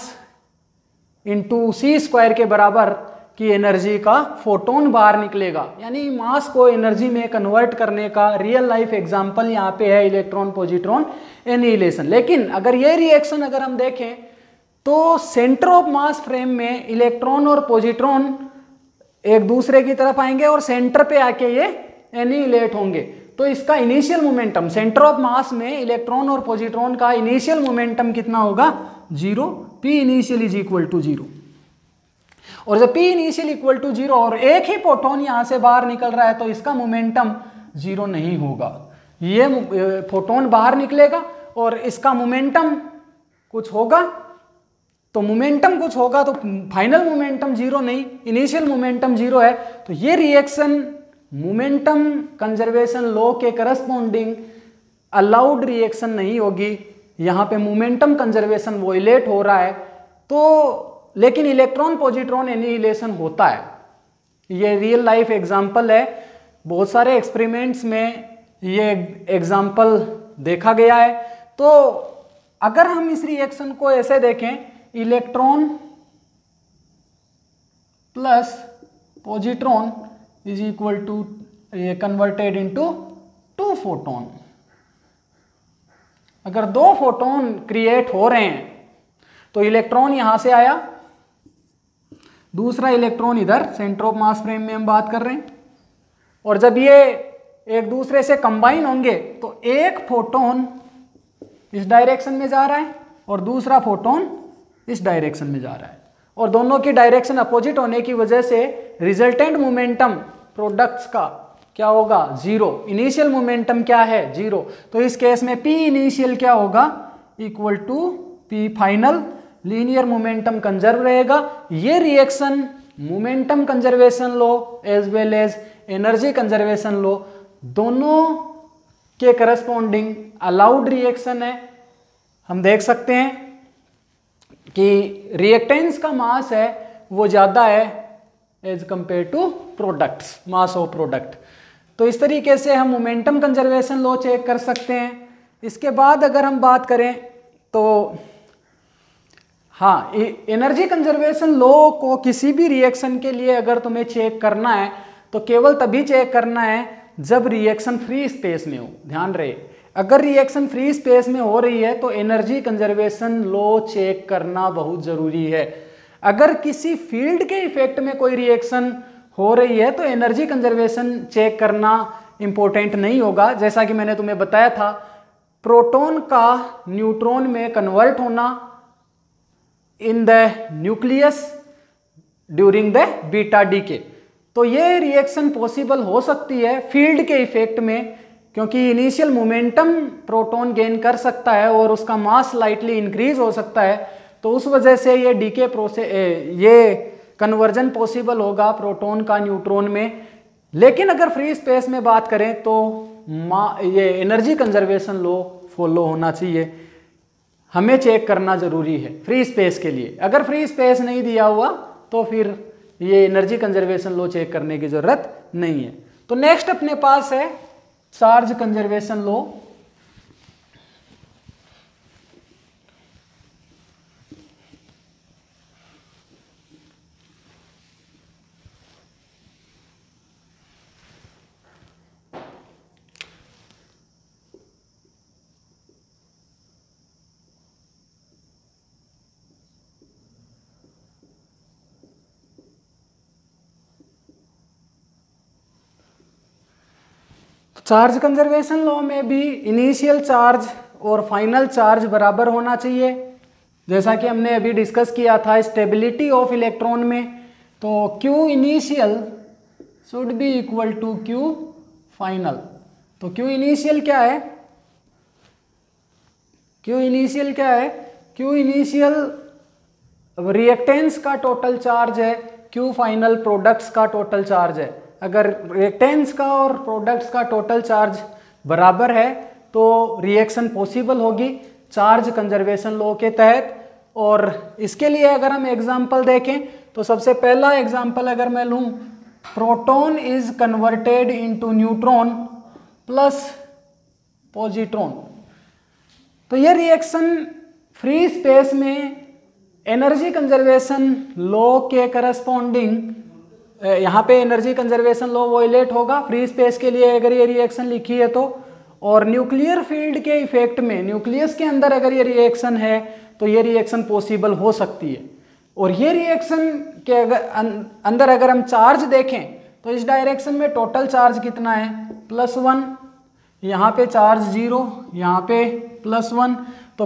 इंटू सी स्क्वायर के बराबर की एनर्जी का फोटोन बाहर निकलेगा। यानी मास को एनर्जी में कन्वर्ट करने का रियल लाइफ एग्जांपल यहाँ पे है इलेक्ट्रॉन पॉजिट्रॉन एनिहिलेशन। लेकिन अगर ये रिएक्शन अगर हम देखें तो सेंटर ऑफ मास फ्रेम में इलेक्ट्रॉन और पॉजिट्रॉन एक दूसरे की तरफ आएंगे और सेंटर पे आके ये एनिहिलेट होंगे। तो इसका initial momentum, centre of mass में इलेक्ट्रॉन और पॉजिट्रॉन का इनिशियल मोमेंटम कितना होगा? 0। P initial is equal to 0। और जब P इनिशियल इक्वल टू 0 और एक ही प्रोटॉन यहां से बाहर निकल रहा है तो इसका मोमेंटम 0 नहीं होगा। ये फोटोन बाहर निकलेगा और इसका मोमेंटम कुछ होगा, तो मोमेंटम कुछ होगा तो फाइनल मोमेंटम 0 नहीं, इनिशियल मोमेंटम 0 है। तो ये रिएक्शन मोमेंटम कंजर्वेशन लॉ के करस्पॉन्डिंग अलाउड रिएक्शन नहीं होगी। यहाँ पे मोमेंटम कंजर्वेशन वोलेट हो रहा है, तो लेकिन इलेक्ट्रॉन पॉजिट्रॉन एनिहिलेशन होता है। ये रियल लाइफ एग्जांपल है, बहुत सारे एक्सपेरिमेंट्स में ये एग्जांपल देखा गया है। तो अगर हम इस रिएक्शन को ऐसे देखें, electron plus positron is equal to ये कन्वर्टेड इनटू 2 फोटोन। अगर 2 फोटोन क्रिएट हो रहे हैं तो इलेक्ट्रॉन यहां से आया, दूसरा इलेक्ट्रॉन इधर सेंटर ऑफ मास फ्रेम में हम बात कर रहे हैं, और जब ये एक दूसरे से कंबाइन होंगे तो एक फोटोन इस डायरेक्शन में जा रहा है और दूसरा फोटोन इस डायरेक्शन में जा रहा है, और दोनों की डायरेक्शन अपोजिट होने की वजह से रिजल्टेंट मोमेंटम प्रोडक्ट्स का क्या होगा? 0। इनिशियल मोमेंटम क्या है? 0। तो इस केस में P इनिशियल क्या होगा? Equal to P final. Linear momentum conserve रहेगा। ये reaction momentum conservation law as well as energy conservation law दोनों के करस्पॉन्डिंग अलाउड रिएक्शन है। हम देख सकते हैं कि रिएक्टेंस का मास है वो ज़्यादा है as compare to products, mass of product. तो इस तरीके से हम मोमेंटम कंजर्वेशन लॉ चेक कर सकते हैं। इसके बाद अगर हम बात करें तो हाँ, एनर्जी कंजर्वेशन लॉ को किसी भी रिएक्शन के लिए अगर तुम्हें चेक करना है तो केवल तभी चेक करना है जब रिएक्शन फ्री स्पेस में हो। ध्यान रहे, अगर रिएक्शन फ्री स्पेस में हो रही है तो एनर्जी कंजर्वेशन लॉ चेक करना बहुत ज़रूरी है। अगर किसी फील्ड के इफेक्ट में कोई रिएक्शन हो रही है तो एनर्जी कंजर्वेशन चेक करना इंपॉर्टेंट नहीं होगा। जैसा कि मैंने तुम्हें बताया था, प्रोटॉन का न्यूट्रॉन में कन्वर्ट होना in the nucleus during the beta decay, तो ये रिएक्शन पॉसिबल हो सकती है फील्ड के इफेक्ट में, क्योंकि इनिशियल मोमेंटम प्रोटॉन गेन कर सकता है और उसका मास स्लाइटली इंक्रीज हो सकता है। तो उस वजह से ये डीके प्रोसेस, ये कन्वर्जन पॉसिबल होगा प्रोटॉन का न्यूट्रॉन में। लेकिन अगर फ्री स्पेस में बात करें तो ये एनर्जी कंजर्वेशन लॉ फॉलो होना चाहिए, हमें चेक करना जरूरी है फ्री स्पेस के लिए। अगर फ्री स्पेस नहीं दिया हुआ तो फिर ये एनर्जी कंजर्वेशन लॉ चेक करने की जरूरत नहीं है। तो नेक्स्ट अपने पास है charge conservation law. Charge conservation law में भी इनिशियल चार्ज और फाइनल चार्ज बराबर होना चाहिए। जैसा कि हमने अभी डिस्कस किया था स्टेबिलिटी ऑफ इलेक्ट्रॉन में, तो Q initial should be equal to Q final. तो Q इनिशियल क्या है? Q इनिशियल क्या है? Q इनिशियल रिएक्टेंस का टोटल चार्ज है, Q फाइनल प्रोडक्ट्स का टोटल चार्ज है। अगर रिएक्टेंस का और प्रोडक्ट्स का टोटल चार्ज बराबर है तो रिएक्शन पॉसिबल होगी चार्ज कंजर्वेशन लॉ के तहत। और इसके लिए अगर हम एग्जांपल देखें तो सबसे पहला एग्जांपल अगर मैं लूं, proton is converted into neutron plus positron. तो ये रिएक्शन फ्री स्पेस में एनर्जी कंजर्वेशन लॉ के करस्पॉन्डिंग, यहाँ पे एनर्जी कंजर्वेशन लॉ वोलेट होगा फ्री स्पेस के लिए अगर ये रिएक्शन लिखी है तो। और न्यूक्लियर फील्ड के इफेक्ट में न्यूक्लियस के अंदर अगर ये रिएक्शन है तो ये रिएक्शन पॉसिबल हो सकती है। और ये रिएक्शन के अंदर अगर हम चार्ज देखें तो इस डायरेक्शन में टोटल चार्ज कितना है? +1, यहाँ पे चार्ज 0, यहाँ पे +1। तो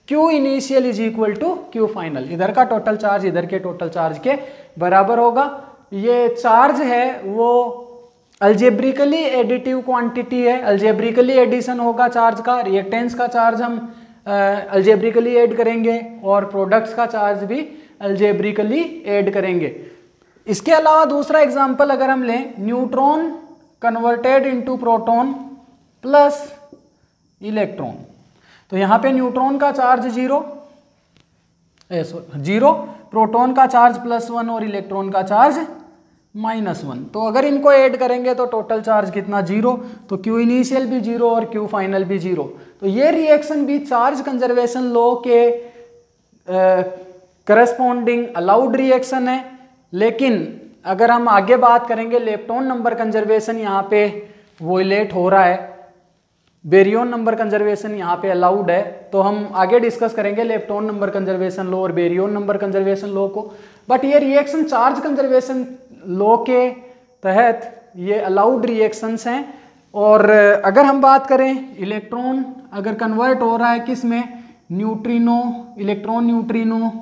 Q initial is equal to Q final, इधर का टोटल चार्ज इधर के टोटल चार्ज के बराबर होगा। ये चार्ज है वो अल्जेब्रिकली एडिटिव क्वांटिटी है, अल्जेब्रिकली एडिशन होगा चार्ज का। रिएक्टेंस का चार्ज हम अल्जेब्रिकली ऐड करेंगे और प्रोडक्ट्स का चार्ज भी अल्जेब्रिकली ऐड करेंगे। इसके अलावा दूसरा एग्जांपल अगर हम लें, neutron converted into proton plus electron. तो यहाँ पे न्यूट्रॉन का चार्ज 0, प्रोटॉन का चार्ज +1 और इलेक्ट्रॉन का चार्ज -1। तो अगर इनको ऐड करेंगे तो टोटल चार्ज कितना? 0। तो Q इनिशियल भी 0 और Q फाइनल भी 0। तो ये रिएक्शन भी चार्ज कंजर्वेशन लॉ के करस्पॉन्डिंग अलाउड रिएक्शन है। लेकिन अगर हम आगे बात करेंगे लेप्टॉन नंबर कंजर्वेशन यहाँ पे वोलेट हो रहा है, बेरियन नंबर कंजर्वेशन यहाँ पे अलाउड है, तो हम आगे डिस्कस करेंगे लेप्टॉन नंबर कंजर्वेशन लॉ और बेरियन नंबर कंजर्वेशन लॉ को। बट ये रिएक्शन चार्ज कंजर्वेशन लॉ के तहत ये अलाउड रिएक्शंस हैं। और अगर हम बात करें इलेक्ट्रॉन अगर कन्वर्ट हो रहा है किस में? Neutrino, electron neutrino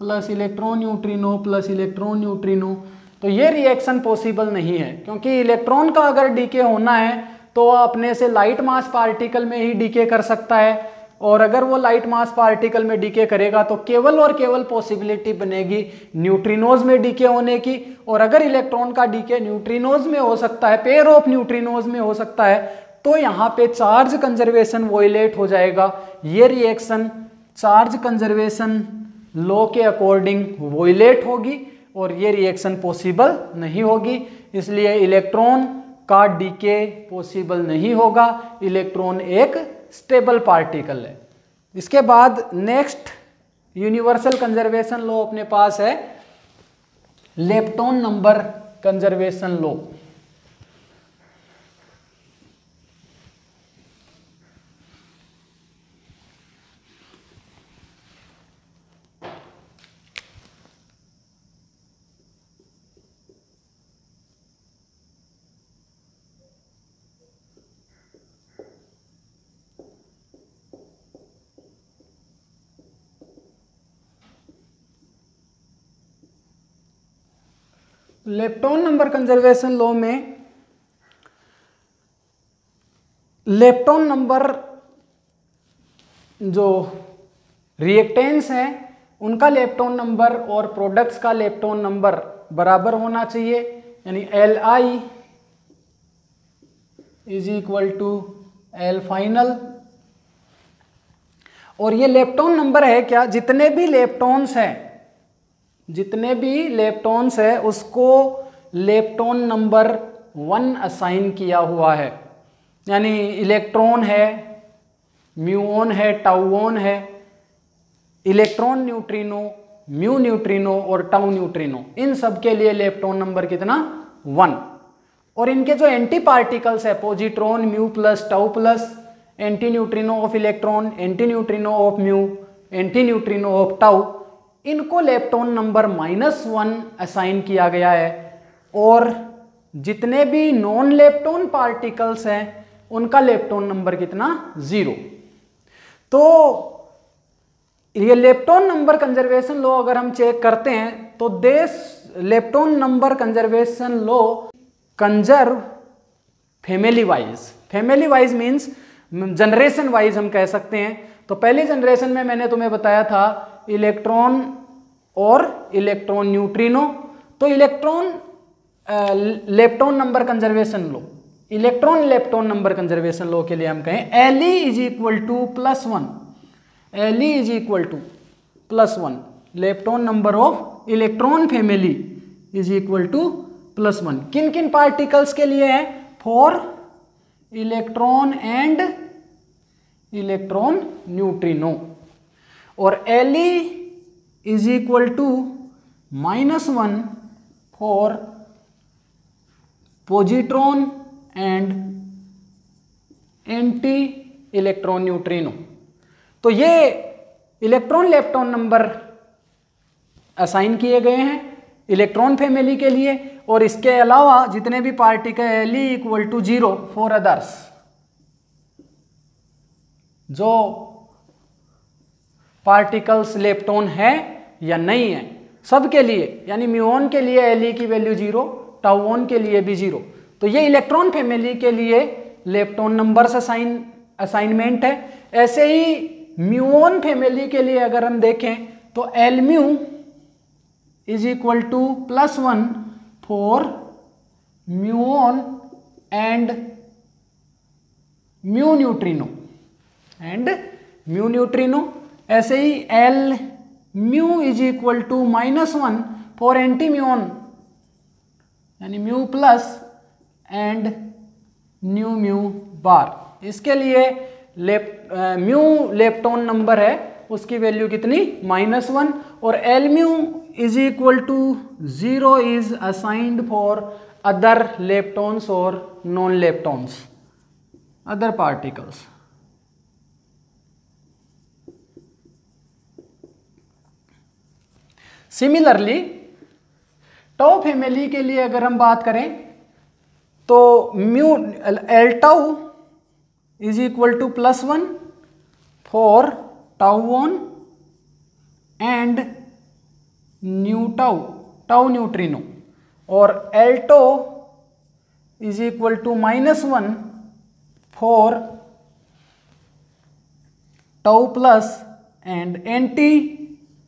plus electron neutrino plus electron neutrino, तो ये रिएक्शन पॉसिबल नहीं है, क्योंकि इलेक्ट्रॉन का अगर डीके होना है तो अपने से लाइट मास पार्टिकल में ही डीके कर सकता है। और अगर वो लाइट मास पार्टिकल में डीके करेगा तो केवल और केवल पॉसिबिलिटी बनेगी न्यूट्रिनोज में डीके होने की। और अगर इलेक्ट्रॉन का डीके न्यूट्रिनोज में हो सकता है, पेयर ऑफ न्यूट्रिनोज में हो सकता है, तो यहाँ पे चार्ज कंजर्वेशन वोलेट हो जाएगा। ये रिएक्शन चार्ज कंजर्वेशन लॉ के अकॉर्डिंग वोलेट होगी और ये रिएक्शन पॉसिबल नहीं होगी। इसलिए इलेक्ट्रॉन का डीके पॉसिबल नहीं होगा। इलेक्ट्रॉन एक स्टेबल पार्टिकल है। इसके बाद नेक्स्ट यूनिवर्सल कंजर्वेशन लॉ अपने पास है lepton number conservation law. Lepton number conservation law में लेप्टॉन नंबर जो रिएक्टेंस हैं उनका लेप्टॉन नंबर और प्रोडक्ट्स का लेप्टॉन नंबर बराबर होना चाहिए, यानी Li is equal to L final. और ये लेप्टॉन नंबर है क्या? जितने भी लेप्टॉन्स हैं, जितने भी लेप्टॉन्स है उसको लेप्टॉन नंबर 1 असाइन किया हुआ है। यानी इलेक्ट्रॉन है, म्यूऑन है, टाउऑन है, इलेक्ट्रॉन न्यूट्रिनो, म्यू न्यूट्रिनो और टाउ न्यूट्रिनो, इन सब के लिए लेप्टॉन नंबर कितना? 1। और इनके जो एंटी पार्टिकल्स है positron, mu plus tau plus, anti neutrino of electron, anti neutrino of mu, anti neutrino of tau, इनको लेप्टॉन नंबर -1 असाइन किया गया है। और जितने भी नॉन लेप्टॉन पार्टिकल्स हैं उनका लेप्टॉन नंबर कितना? 0। तो ये लेप्टॉन नंबर कंजर्वेशन लॉ अगर हम चेक करते हैं तो lepton number conservation law conserve family wise means generation wise हम कह सकते हैं। तो पहली जनरेशन में मैंने तुम्हें बताया था इलेक्ट्रॉन और इलेक्ट्रॉन न्यूट्रिनो। तो lepton number conservation law, electron lepton number conservation law के लिए हम कहें Le is equal to +1, Le is equal to +1, lepton number of electron family is equal to +1। किन किन पार्टिकल्स के लिए है? For electron and electron neutrino. और Le is equal to -1 for positron and anti electron neutrino. तो ये electron lepton number assign किए गए हैं इलेक्ट्रॉन फैमिली के लिए। और इसके अलावा जितने भी particle Le equal to 0 for others, जो पार्टिकल्स लेप्टॉन है या नहीं है सबके लिए, यानी म्यूऑन के लिए Le की वैल्यू 0, टाउऑन के लिए भी 0। तो ये इलेक्ट्रॉन फैमिली के लिए लेप्टॉन नंबर्स असाइनमेंट है। ऐसे ही म्यूऑन फैमिली के लिए अगर हम देखें तो Lmu is equal to +1 for muon and mu neutrino ऐसे ही Lmu is equal to -1 for anti muon, यानी mu plus and mu bar. इसके लिए म्यू लेप्टॉन नंबर है, उसकी वैल्यू कितनी? -1। और Lmu is equal to 0 is assigned for other leptons और non leptons, other particles. Similarly tau family के लिए अगर हम बात करें तो Ltau is equal to +1 for tauon and tau neutrino. और Lto is equal to -1 for tau plus and anti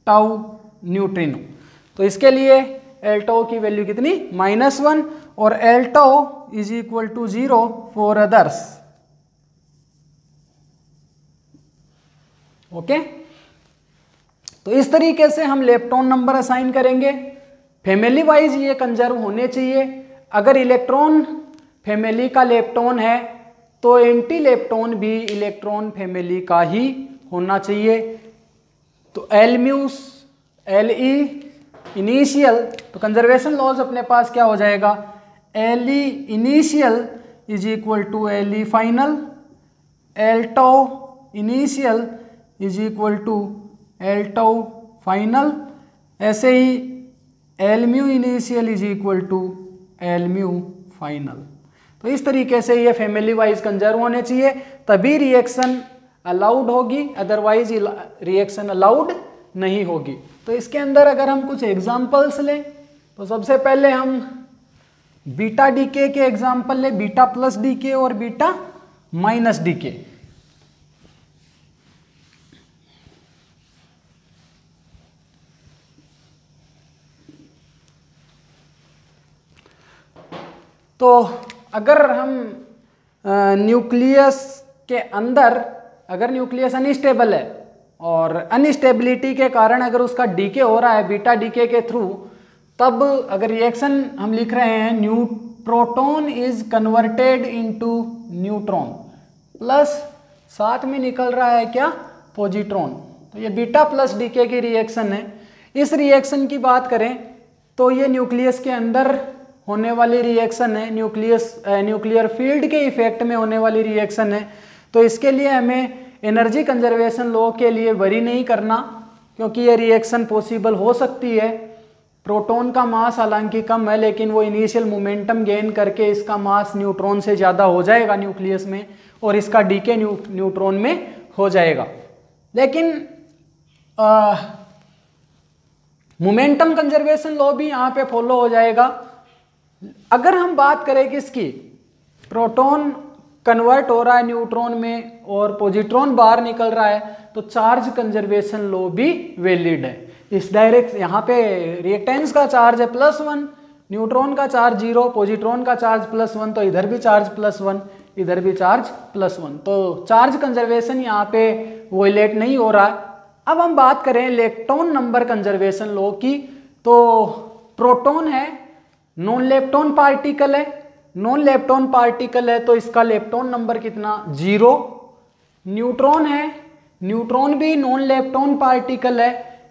tau neutrino. तो इसके लिए Lto की वैल्यू कितनी? -1 और Lto is equal to 0 for others. Okay, तो इस तरीके से हम लेप्टॉन नंबर असाइन करेंगे। फैमिली वाइज ये कंजर्व होने चाहिए। अगर इलेक्ट्रॉन फैमिली का लेप्टॉन है तो एंटी लेप्टॉन भी इलेक्ट्रॉन फैमिली का ही होना चाहिए। तो Lmu Le इनिशियल, तो कंजर्वेशन लॉज अपने पास क्या हो जाएगा? Le initial is equal to Le final, Lto initial is equal to Lto final, ऐसे ही Lmu initial is equal to Lmu final. तो इस तरीके से ये फैमिली वाइज कंजर्व होने चाहिए, तभी रिएक्शन अलाउड होगी, अदरवाइज रिएक्शन अलाउड नहीं होगी। तो इसके अंदर अगर हम कुछ एग्जाम्पल्स लें तो सबसे पहले हम बीटा डीके के एग्जाम्पल लें, बीटा प्लस डीके और बीटा माइनस डीके। तो अगर हम न्यूक्लियस के अंदर, अगर न्यूक्लियस अनस्टेबल है और अनस्टेबिलिटी के कारण अगर उसका डीके हो रहा है बीटा डीके के थ्रू, तब अगर रिएक्शन हम लिख रहे हैं proton is converted into neutron, plus साथ में निकल रहा है क्या? पॉजिट्रॉन। तो ये बीटा प्लस डीके की रिएक्शन है। इस रिएक्शन की बात करें तो ये न्यूक्लियस के अंदर होने वाली रिएक्शन है, न्यूक्लियर फील्ड के इफेक्ट में होने वाली रिएक्शन है। तो इसके लिए हमें एनर्जी कंजर्वेशन लॉ के लिए वरी नहीं करना, क्योंकि ये रिएक्शन पॉसिबल हो सकती है। प्रोटॉन का मास हालांकि कम है, लेकिन वो इनिशियल मोमेंटम गेन करके इसका मास न्यूट्रॉन से ज़्यादा हो जाएगा न्यूक्लियस में, और इसका डीके न्यूट्रॉन में हो जाएगा। लेकिन मोमेंटम कंजर्वेशन लॉ भी यहाँ पे फॉलो हो जाएगा। अगर हम बात करें किसकी, प्रोटॉन कन्वर्ट हो रहा है न्यूट्रॉन में और पॉजिट्रॉन बाहर निकल रहा है, तो चार्ज कंजर्वेशन लॉ भी वैलिड है। इस डायरेक्ट यहाँ पे रिएक्टेंस का चार्ज है +1, न्यूट्रॉन का चार्ज 0, पॉजिट्रॉन का चार्ज +1, तो इधर भी चार्ज +1, इधर भी चार्ज +1, तो चार्ज कंजर्वेशन यहाँ पे वोलेट नहीं हो रहा है। अब हम बात करें इलेक्ट्रॉन नंबर कंजर्वेशन लॉ की, तो प्रोटॉन है, नॉन लेप्टॉन पार्टिकल है, नॉन लेप्टॉन पार्टिकल है तो इसका लेप्टॉन नंबर कितना 0। न्यूट्रॉन है, न्यूट्रॉन भी नॉन लेप्टॉन पार्टिकल है,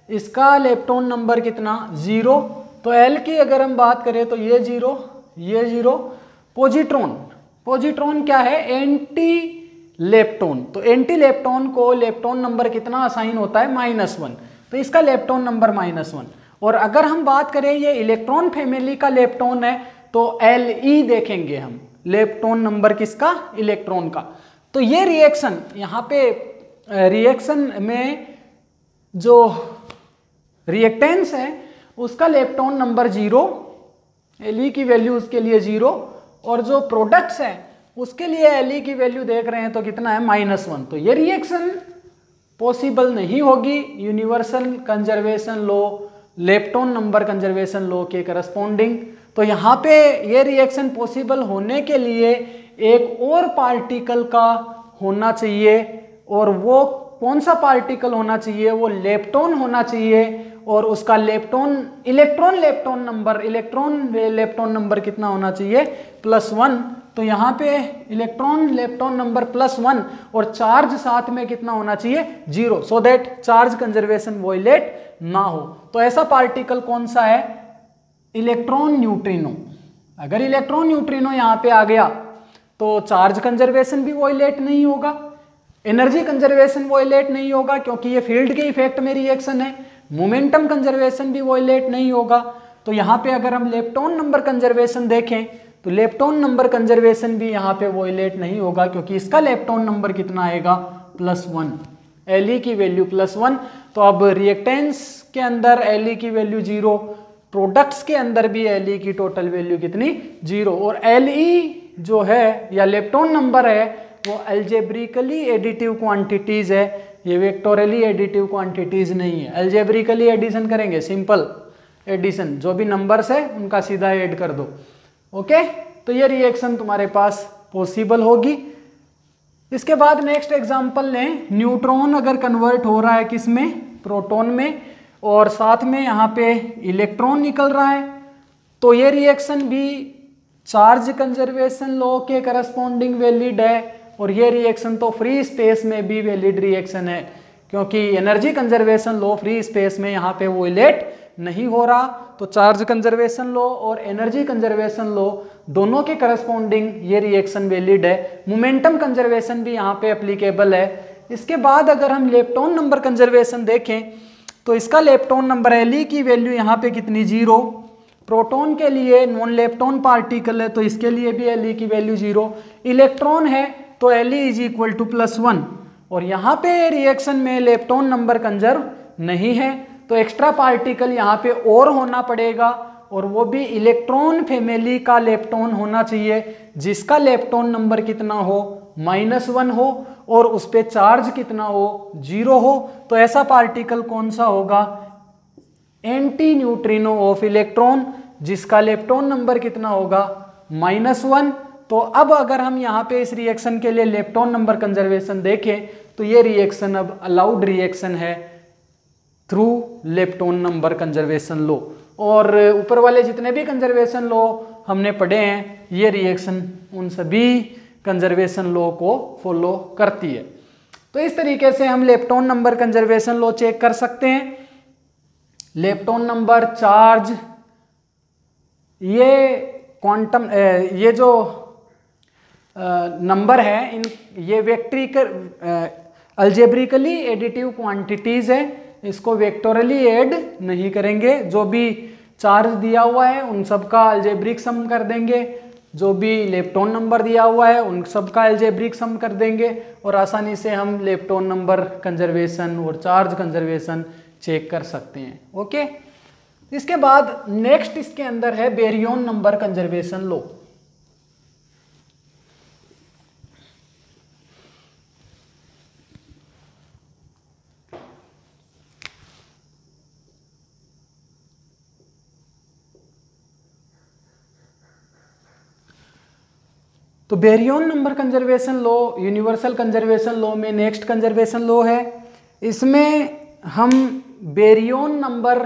इसका लेप्टॉन नंबर कितना 0। तो L की अगर हम बात करें तो ये 0, ये 0। पॉजिट्रॉन, पॉजिट्रॉन क्या है, एंटी लेप्टॉन, तो एंटी लेप्टॉन को लेप्टॉन नंबर कितना असाइन होता है -1, तो इसका लेप्टॉन नंबर -1। और अगर हम बात करें ये इलेक्ट्रॉन फैमिली का लेप्टॉन है तो Le देखेंगे हम, लेप्टॉन नंबर किसका, इलेक्ट्रॉन का। तो ये रिएक्शन यहाँ पे रिएक्शन में जो रिएक्टेंस है उसका लेप्टॉन नंबर 0, Le की वैल्यू उसके लिए 0, और जो प्रोडक्ट्स है उसके लिए Le की वैल्यू देख रहे हैं तो कितना है -1। तो ये रिएक्शन पॉसिबल नहीं होगी universal conservation law, lepton number conservation law के करस्पॉन्डिंग। तो यहाँ पे ये रिएक्शन पॉसिबल होने के लिए एक और पार्टिकल का होना चाहिए, और वो कौन सा पार्टिकल होना चाहिए, वो लेप्टॉन होना चाहिए, और उसका lepton electron lepton number, electron lepton number कितना होना चाहिए +1। तो यहाँ पे इलेक्ट्रॉन लेप्टॉन नंबर +1 और चार्ज साथ में कितना होना चाहिए 0, so that charge conservation violate ना हो। तो ऐसा पार्टिकल कौन सा है, इलेक्ट्रॉन न्यूट्रिनो। अगर इलेक्ट्रॉन न्यूट्रिनो यहाँ पे आ गया तो चार्ज कंजर्वेशन भी वॉयलेट नहीं होगा, एनर्जी कंजर्वेशन वॉयलेट नहीं होगा क्योंकि ये फील्ड के इफेक्ट में रिएक्शन है, मोमेंटम कंजर्वेशन भी वॉयलेट नहीं होगा। तो यहाँ पे अगर हम लेप्टॉन नंबर कंजर्वेशन देखें तो लेप्टॉन नंबर कंजर्वेशन भी यहाँ पे वॉयलेट नहीं होगा क्योंकि इसका लेप्टॉन नंबर कितना आएगा +1, Le की वैल्यू +1। तो अब रिएक्टेंस के अंदर Le की वैल्यू 0, प्रोडक्ट्स के अंदर भी Le की टोटल वैल्यू कितनी 0, और Le जो है या लेप्टॉन नंबर है वो अलजेब्रिकली एडिटिव क्वांटिटीज है, ये वेक्टोरली एडिटिव क्वांटिटीज नहीं है। अलजेब्रिकली एडिशन करेंगे, सिंपल एडिशन, जो भी नंबर्स है उनका सीधा ऐड कर दो, ओके। तो ये रिएक्शन तुम्हारे पास पॉसिबल होगी। इसके बाद नेक्स्ट एग्जांपल लें, न्यूट्रॉन अगर कन्वर्ट हो रहा है किस में, प्रोटॉन में, और साथ में यहाँ पे इलेक्ट्रॉन निकल रहा है, तो ये रिएक्शन भी चार्ज कंजर्वेशन लॉ के करस्पॉन्डिंग वैलिड है, और ये रिएक्शन तो फ्री स्पेस में भी वैलिड रिएक्शन है क्योंकि energy conservation law free space में यहाँ पे वॉयलेट नहीं हो रहा। तो चार्ज कंजर्वेशन लॉ और एनर्जी कंजर्वेशन लॉ दोनों के करस्पॉन्डिंग ये रिएक्शन वैलिड है। मोमेंटम कंजर्वेशन भी यहाँ पे एप्लीकेबल है। इसके बाद अगर हम लेप्टॉन नंबर कंजर्वेशन देखें तो इसका लेप्टॉन नंबर Le की वैल्यू यहाँ पे कितनी 0, प्रोटॉन के लिए नॉन लेप्टॉन पार्टिकल है तो इसके लिए भी Le की वैल्यू 0, इलेक्ट्रॉन है तो Le = +1, और यहाँ पे रिएक्शन में लेप्टॉन नंबर कंजर्व नहीं है तो एक्स्ट्रा पार्टिकल यहाँ पे और होना पड़ेगा, और वो भी इलेक्ट्रॉन फैमिली का लेप्टॉन होना चाहिए जिसका लेप्टॉन नंबर कितना हो -1 हो और उस पे चार्ज कितना हो 0 हो। तो ऐसा पार्टिकल कौन सा होगा, एंटी न्यूट्रिनो ऑफ इलेक्ट्रॉन जिसका लेप्टॉन नंबर कितना होगा -1। तो अब अगर हम यहाँ पे इस रिएक्शन के लिए लेप्टॉन नंबर कंजर्वेशन देखें तो ये रिएक्शन अब अलाउड रिएक्शन है through lepton number conservation law, और ऊपर वाले जितने भी कंजर्वेशन लॉ हमने पढ़े हैं ये रिएक्शन उन सभी कंजर्वेशन लॉ को फॉलो करती है। तो इस तरीके से हम lepton number conservation law check कर सकते हैं। लेप्टॉन नंबर, चार्ज, ये क्वांटम ये जो नंबर है इन ये अलजेब्रिकली एडिटिव क्वांटिटीज है, इसको वेक्टोरली ऐड नहीं करेंगे। जो भी चार्ज दिया हुआ है उन सब का अलजेब्रिक सम कर देंगे, जो भी इलेक्ट्रॉन नंबर दिया हुआ है उन सब का अलजेब्रिक सम कर देंगे और आसानी से हम इलेक्ट्रॉन नंबर कंजर्वेशन और चार्ज कंजर्वेशन चेक कर सकते हैं। ओके, इसके बाद नेक्स्ट इसके अंदर है बेरियन नंबर कंजर्वेशन लॉ। तो baryon number conservation law universal conservation law में नेक्स्ट कंजर्वेशन लॉ है। इसमें हम बेरियन नंबर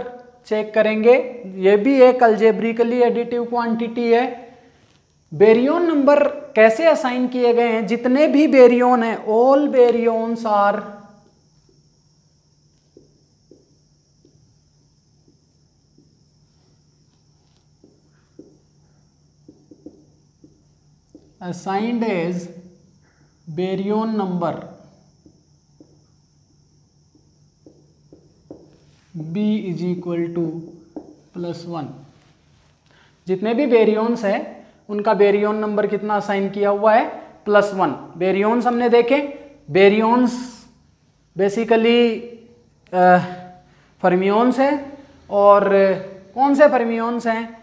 चेक करेंगे। ये भी एक अलजेब्रिकली एडिटिव क्वांटिटी है। बेरियन नंबर कैसे असाइन किए गए हैं, जितने भी बेरियन हैं all baryons are assigned as baryon number b is equal to +1। जितने भी बेरियंस हैं उनका बेरियन नंबर कितना असाइन किया हुआ है, +1। बेरियंस हमने देखे, बेरियंस बेसिकली फर्मियंस है। और कौन से फर्मियंस हैं,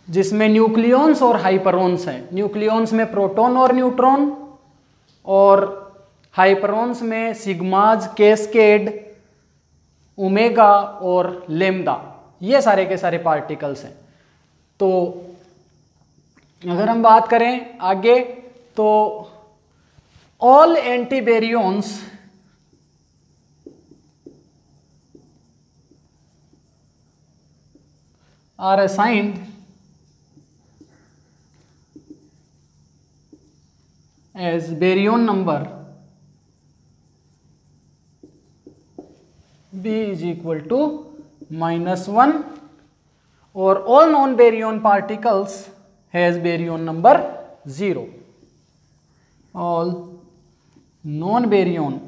जिसमें न्यूक्लियॉन्स और हाइपरॉन्स हैं। न्यूक्लियॉन्स में प्रोटॉन और न्यूट्रॉन, और हाइपरॉन्स में सिग्माज, कैस्केड, ओमेगा और लेम्डा, ये सारे के सारे पार्टिकल्स हैं। तो अगर हम बात करें आगे, तो all anti baryons are assigned as baryon number b is equal to -1 और all non baryon particles has baryon number 0। all non baryon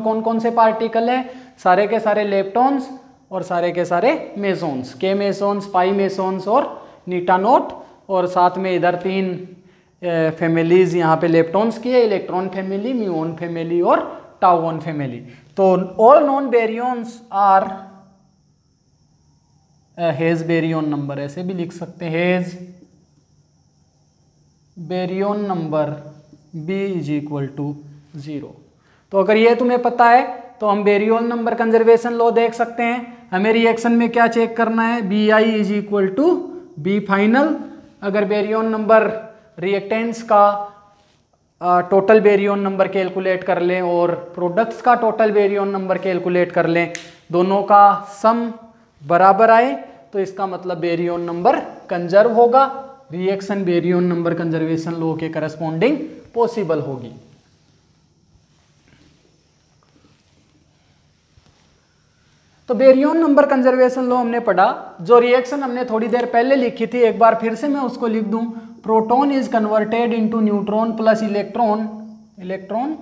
कौन कौन से पार्टिकल है, सारे के सारे लेप्टॉन्स और सारे के सारे मेसॉन्स, के मेसॉन्स, पाई मेसॉन्स और नीटा नोट, और साथ में इधर 3 फैमिलीज यहाँ पे लेप्टॉन्स की है, इलेक्ट्रॉन फैमिली, म्यूऑन फैमिली और टाउन फैमिली। तो all non baryons are has baryon number, ऐसे भी लिख सकते हैं, has baryon number b is equal to 0। तो अगर ये तुम्हें पता है तो हम बेरियन नंबर कंजर्वेशन लॉ देख सकते हैं। हमें रिएक्शन में क्या चेक करना है, bi is equal to b final. अगर बेरियन नंबर रिएक्टेंट्स का टोटल बेरियन नंबर कैलकुलेट कर लें और प्रोडक्ट्स का टोटल बेरियन नंबर कैलकुलेट कर लें, दोनों का सम बराबर आए, तो इसका मतलब बेरियन नंबर कंजर्व होगा, reaction baryon number conservation law के करस्पॉन्डिंग पॉसिबल होगी। तो बेरियन नंबर कंजर्वेशन लॉ हमने पढ़ा। जो रिएक्शन हमने थोड़ी देर पहले लिखी थी, एक बार फिर से मैं उसको लिख दूं, proton is converted into neutron plus electron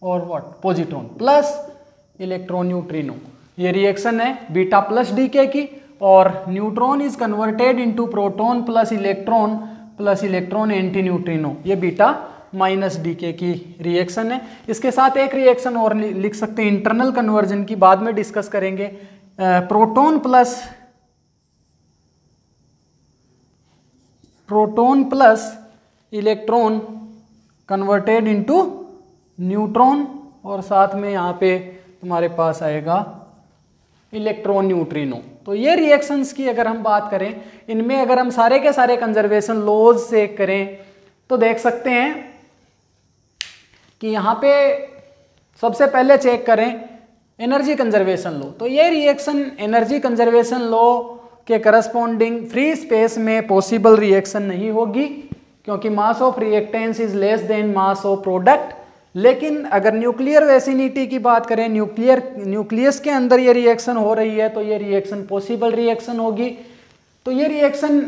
और what, positron plus electron neutrino. ये रिएक्शन है बीटा प्लस डीके की, और neutron is converted into proton plus electron anti neutrino, ये बीटा माइनस डीके की रिएक्शन है। इसके साथ एक रिएक्शन और लिख सकते हैं इंटरनल कन्वर्जन की, बाद में डिस्कस करेंगे। Proton plus electron converted into neutron, और साथ में यहाँ पे तुम्हारे पास आएगा इलेक्ट्रॉन न्यूट्रिनो। तो ये रिएक्शंस की अगर हम बात करें, इनमें अगर हम सारे के सारे कंजर्वेशन लॉज से करें तो देख सकते हैं कि यहाँ पे सबसे पहले चेक करें एनर्जी कंजर्वेशन लॉ। तो ये रिएक्शन एनर्जी कंजर्वेशन लॉ के करस्पॉन्डिंग फ्री स्पेस में पॉसिबल रिएक्शन नहीं होगी, क्योंकि मास of reactants is less than mass of product. लेकिन अगर न्यूक्लियर वेसिनिटी की बात करें, न्यूक्लियस के अंदर ये रिएक्शन हो रही है, तो ये रिएक्शन पॉसिबल रिएक्शन होगी। तो ये रिएक्शन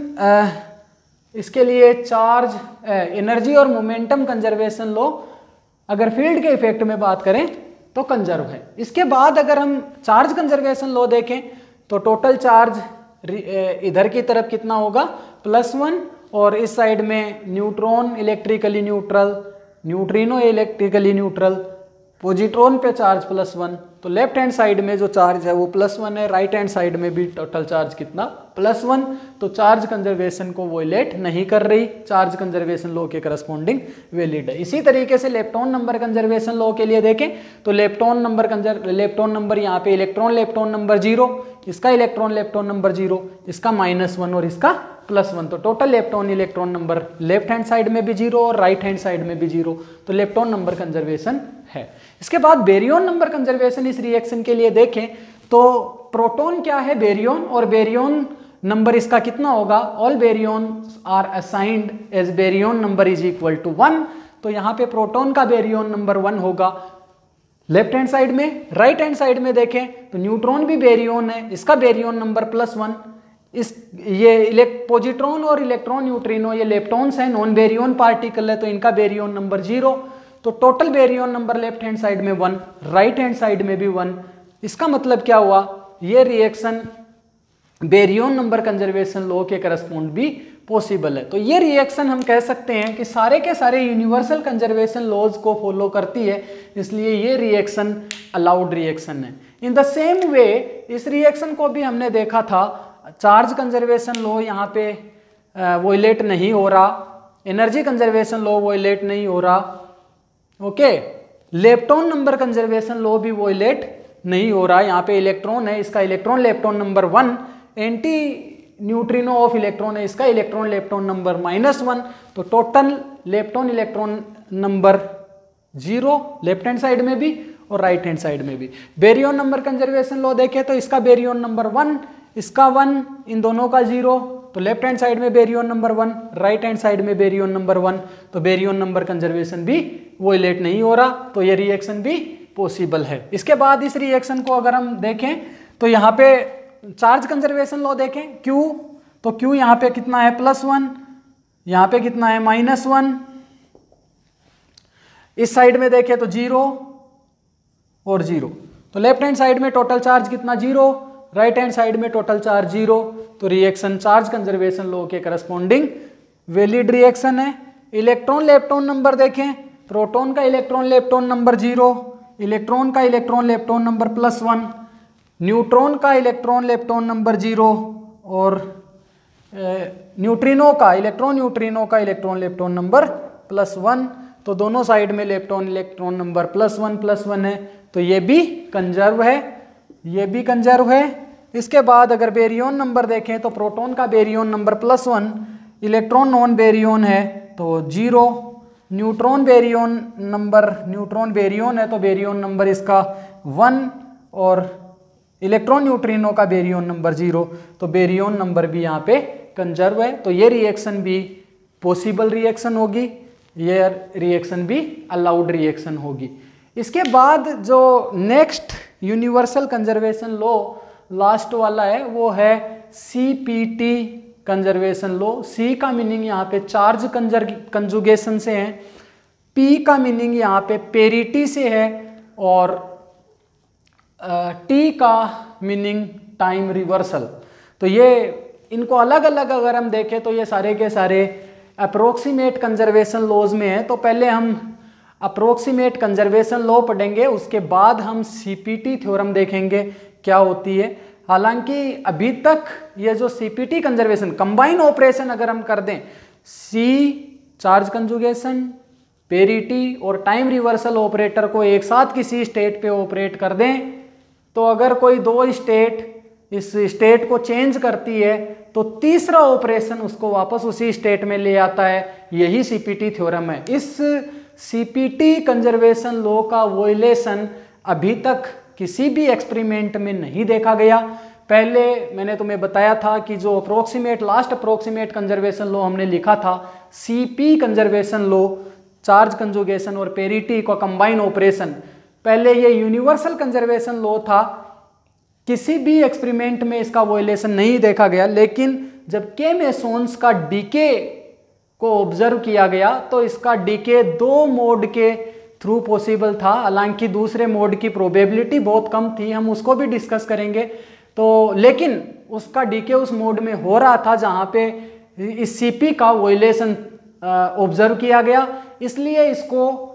इसके लिए चार्ज, एनर्जी और मोमेंटम कंजर्वेशन लॉ अगर फील्ड के इफेक्ट में बात करें तो कंजर्व है। इसके बाद अगर हम चार्ज कंजर्वेशन लॉ देखें तो टोटल चार्ज इधर की तरफ कितना होगा +1, और इस साइड में neutron electrically neutral, neutrino electrically neutral, positron पे चार्ज +1। तो लेफ्ट हैंड साइड में जो चार्ज है वो +1 है, राइट हैंड साइड में भी टोटल चार्ज कितना +1। तो चार्ज कंजर्वेशन को वोलेट नहीं कर रही, चार्ज कंजर्वेशन लॉ के करस्पॉन्डिंग वैलिड है। इसी तरीके से लेप्टॉन नंबर कंजर्वेशन लॉ के लिए देखें तो लेप्टॉन नंबर यहाँ पे इलेक्ट्रॉन लेप्टॉन नंबर 0, इसका इलेक्ट्रॉन लेप्टॉन नंबर 0, इसका -1 और इसका +1। तो total lepton electron number left hand side में भी 0 और राइट हैंड साइड में भी 0। तो लेप्टॉन नंबर कंजर्वेशन है। इसके बाद बेरियन नंबर कंजर्वेशन इस रिएक्शन के लिए देखें तो प्रोटॉन क्या है बेरियन, और बेरियन नंबर इसका कितना होगा, all baryon are assigned as baryon number is equal to 1। तो यहाँ पे प्रोटॉन का बेरियन नंबर 1 होगा लेफ्ट हैंड साइड में। राइट हैंड साइड में देखें तो न्यूट्रॉन भी बेरियन है, इसका बेरियन नंबर +1। ये पॉजिट्रॉन और इलेक्ट्रॉन न्यूट्रिनो ये लेप्टॉन्स हैं, नॉन बेरियन पार्टिकल है, तो इनका बेरियन नंबर 0। तो total baryon number left hand side में 1, राइट हैंड साइड में भी 1। इसका मतलब क्या हुआ, ये reaction baryon number conservation law के करस्पॉन्ड भी पॉसिबल है। तो ये रिएक्शन हम कह सकते हैं कि सारे के सारे यूनिवर्सल कंजर्वेशन लॉज को फॉलो करती है, इसलिए ये रिएक्शन अलाउड रिएक्शन है। इन द सेम वे इस रिएक्शन को भी हमने देखा था, चार्ज कंजर्वेशन लॉ यहाँ पे वोलेट नहीं हो रहा, एनर्जी कंजर्वेशन लॉ वोलेट नहीं हो रहा, okay. Lepton number conservation law भी वोलेट नहीं हो रहा, यहाँ पे इलेक्ट्रॉन है, इसका electron lepton number 1, anti neutrino of electron है, इसका इलेक्ट्रॉन लेप्टॉन नंबर -1। तो total lepton electron number 0 left hand side में भी और राइट हैंड साइड में भी। बेरियन नंबर कंजर्वेशन लॉ देखें तो इसका बेरियन नंबर 1, इसका 1, इन दोनों का 0। तो लेफ्ट हैंड साइड में baryon number 1, right hand side में बेरियन नंबर 1। तो बेरियन नंबर कंजर्वेशन भी वोलेट नहीं हो रहा, तो ये रिएक्शन भी पॉसिबल है। इसके बाद इस रिएक्शन को अगर हम देखें तो यहाँ पे चार्ज कंजर्वेशन लॉ देखें, Q, तो Q यहाँ पे कितना है +1, यहाँ पे कितना है -1, इस साइड में देखें तो 0 और 0। तो लेफ्ट हैंड साइड में टोटल चार्ज कितना 0, राइट हैंड साइड में टोटल चार्ज 0। तो रिएक्शन चार्ज कंजर्वेशन लॉ के करस्पॉन्डिंग वैलिड रिएक्शन है। इलेक्ट्रॉन लेप्टॉन नंबर देखें, प्रोटॉन का इलेक्ट्रॉन लेप्टॉन नंबर 0, इलेक्ट्रॉन का इलेक्ट्रॉन लेप्टॉन नंबर +1, न्यूट्रॉन का इलेक्ट्रॉन लेप्टॉन नंबर 0 और न्यूट्रिनो का न्यूट्रिनो का इलेक्ट्रॉन लेप्टॉन नंबर +1। तो दोनों साइड में लेप्टॉन इलेक्ट्रॉन नंबर +1 है, तो ये भी कंजर्व है, ये भी कंजर्व है। इसके बाद अगर बेरियन नंबर देखें तो प्रोटॉन का baryon number +1, electron non baryon है तो 0, न्यूट्रॉन बेरियन है तो बेरियन नंबर इसका 1 और इलेक्ट्रॉन न्यूट्रिनो का बेरियन नंबर 0। तो बेरियन नंबर भी यहाँ पे कंजर्व है, तो ये रिएक्शन भी पॉसिबल रिएक्शन होगी, ये रिएक्शन भी अलाउड रिएक्शन होगी। इसके बाद जो next universal conservation law last वाला है वो है CPT कंजर्वेशन लॉ। C का मीनिंग यहाँ पे चार्ज कंजुगेशन से है, P का मीनिंग यहाँ पे पेरिटी से है और T का मीनिंग टाइम रिवर्सल। तो ये इनको अलग अलग अगर हम देखें तो ये सारे के सारे अप्रोक्सीमेट कंजर्वेशन लॉज में है। तो पहले हम अप्रोक्सीमेट कंजर्वेशन लॉ पढ़ेंगे, उसके बाद हम CPT थ्योरम देखेंगे क्या होती है। हालांकि अभी तक ये जो CPT कंजर्वेशन कंबाइन ऑपरेशन अगर हम कर दें, C चार्ज कंजुगेशन, पेरिटी और टाइम रिवर्सल ऑपरेटर को एक साथ किसी स्टेट पे ऑपरेट कर दें, तो अगर कोई दो स्टेट इस स्टेट को चेंज करती है तो तीसरा ऑपरेशन उसको वापस उसी स्टेट में ले आता है, यही CPT थ्योरम है। इस CPT कंजर्वेशन लॉ का वोलेशन अभी तक किसी भी एक्सपेरिमेंट में नहीं देखा गया। पहले मैंने तुम्हें बताया था कि जो लास्ट अप्रोक्सीमेट कंजर्वेशन लॉ हमने लिखा था CP conservation law, charge conjugation और पेरिटी का कंबाइन ऑपरेशन, पहले ये यूनिवर्सल कंजर्वेशन लॉ था, किसी भी एक्सपेरिमेंट में इसका वोलेशन नहीं देखा गया। लेकिन जब के मेसोन्स का डीके को ऑब्जर्व किया गया तो इसका डीके 2 मोड के थ्रू पॉसिबल था, हालांकि दूसरे मोड की प्रोबेबिलिटी बहुत कम थी, हम उसको भी डिस्कस करेंगे। तो लेकिन उसका डीके उस मोड में हो रहा था जहाँ पे इस सीपी का वोलेशन ऑब्जर्व किया गया, इसलिए इसको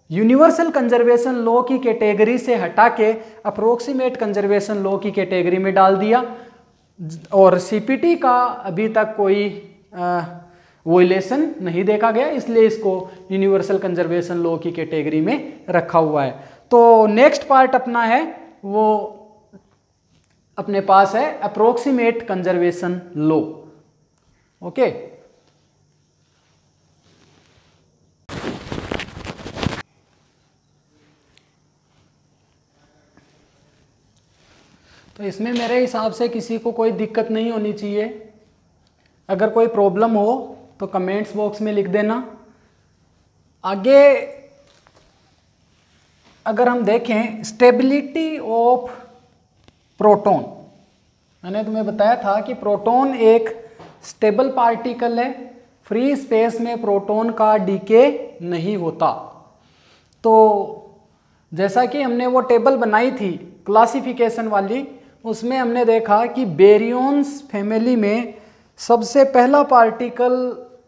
यूनिवर्सल कंजर्वेशन लॉ की कैटेगरी से हटा के अप्रोक्सीमेट कंजर्वेशन लॉ की कैटेगरी में डाल दिया। और सीपीटी का अभी तक कोई वोलेशन नहीं देखा गया, इसलिए इसको यूनिवर्सल कंजर्वेशन लॉ की कैटेगरी में रखा हुआ है। तो नेक्स्ट पार्ट अपना है वो अपने पास है अप्रोक्सीमेट कंजर्वेशन लॉ। ओके, तो इसमें मेरे हिसाब से किसी को कोई दिक्कत नहीं होनी चाहिए। अगर कोई प्रॉब्लम हो तो कमेंट्स बॉक्स में लिख देना। आगे अगर हम देखें स्टेबिलिटी ऑफ प्रोटॉन, मैंने तुम्हें बताया था कि प्रोटॉन एक स्टेबल पार्टिकल है, फ्री स्पेस में प्रोटॉन का डीके नहीं होता। तो जैसा कि हमने वो टेबल बनाई थी क्लासिफिकेशन वाली, उसमें हमने देखा कि बेरियंस फैमिली में सबसे पहला पार्टिकल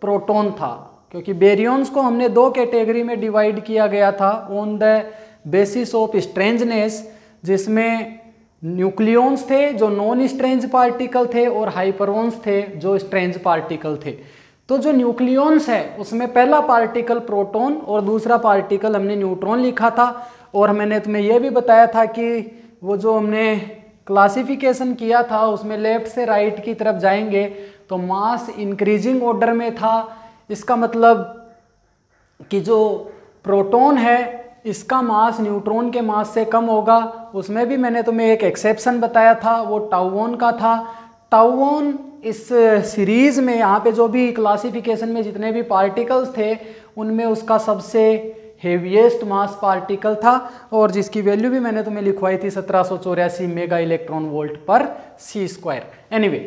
प्रोटॉन था, क्योंकि बेरियंस को हमने दो कैटेगरी में डिवाइड किया गया था on the basis of strangeness, जिसमें न्यूक्लियॉन्स थे जो नॉन स्ट्रेंज पार्टिकल थे और हाइपरॉन्स थे जो स्ट्रेंज पार्टिकल थे। तो जो न्यूक्लियॉन्स है उसमें पहला पार्टिकल प्रोटॉन और दूसरा पार्टिकल हमने न्यूट्रॉन लिखा था। और मैंने तुम्हें यह भी बताया था कि वो जो हमने क्लासिफिकेशन किया था उसमें लेफ्ट से राइट की तरफ जाएंगे तो मास इंक्रीजिंग ऑर्डर में था। इसका मतलब कि जो प्रोटॉन है इसका मास न्यूट्रॉन के मास से कम होगा। उसमें भी मैंने तुम्हें एक एक्सेप्शन बताया था, वो टाउ का था। टाउ इस सीरीज में यहाँ पे जो भी क्लासिफिकेशन में जितने भी पार्टिकल्स थे उनमें उसका सबसे हेवीएस्ट मास पार्टिकल था, और जिसकी वैल्यू भी मैंने तुम्हें लिखवाई थी 1784 मेगा इलेक्ट्रॉन वोल्ट पर सी स्क्वायर। एनीवे,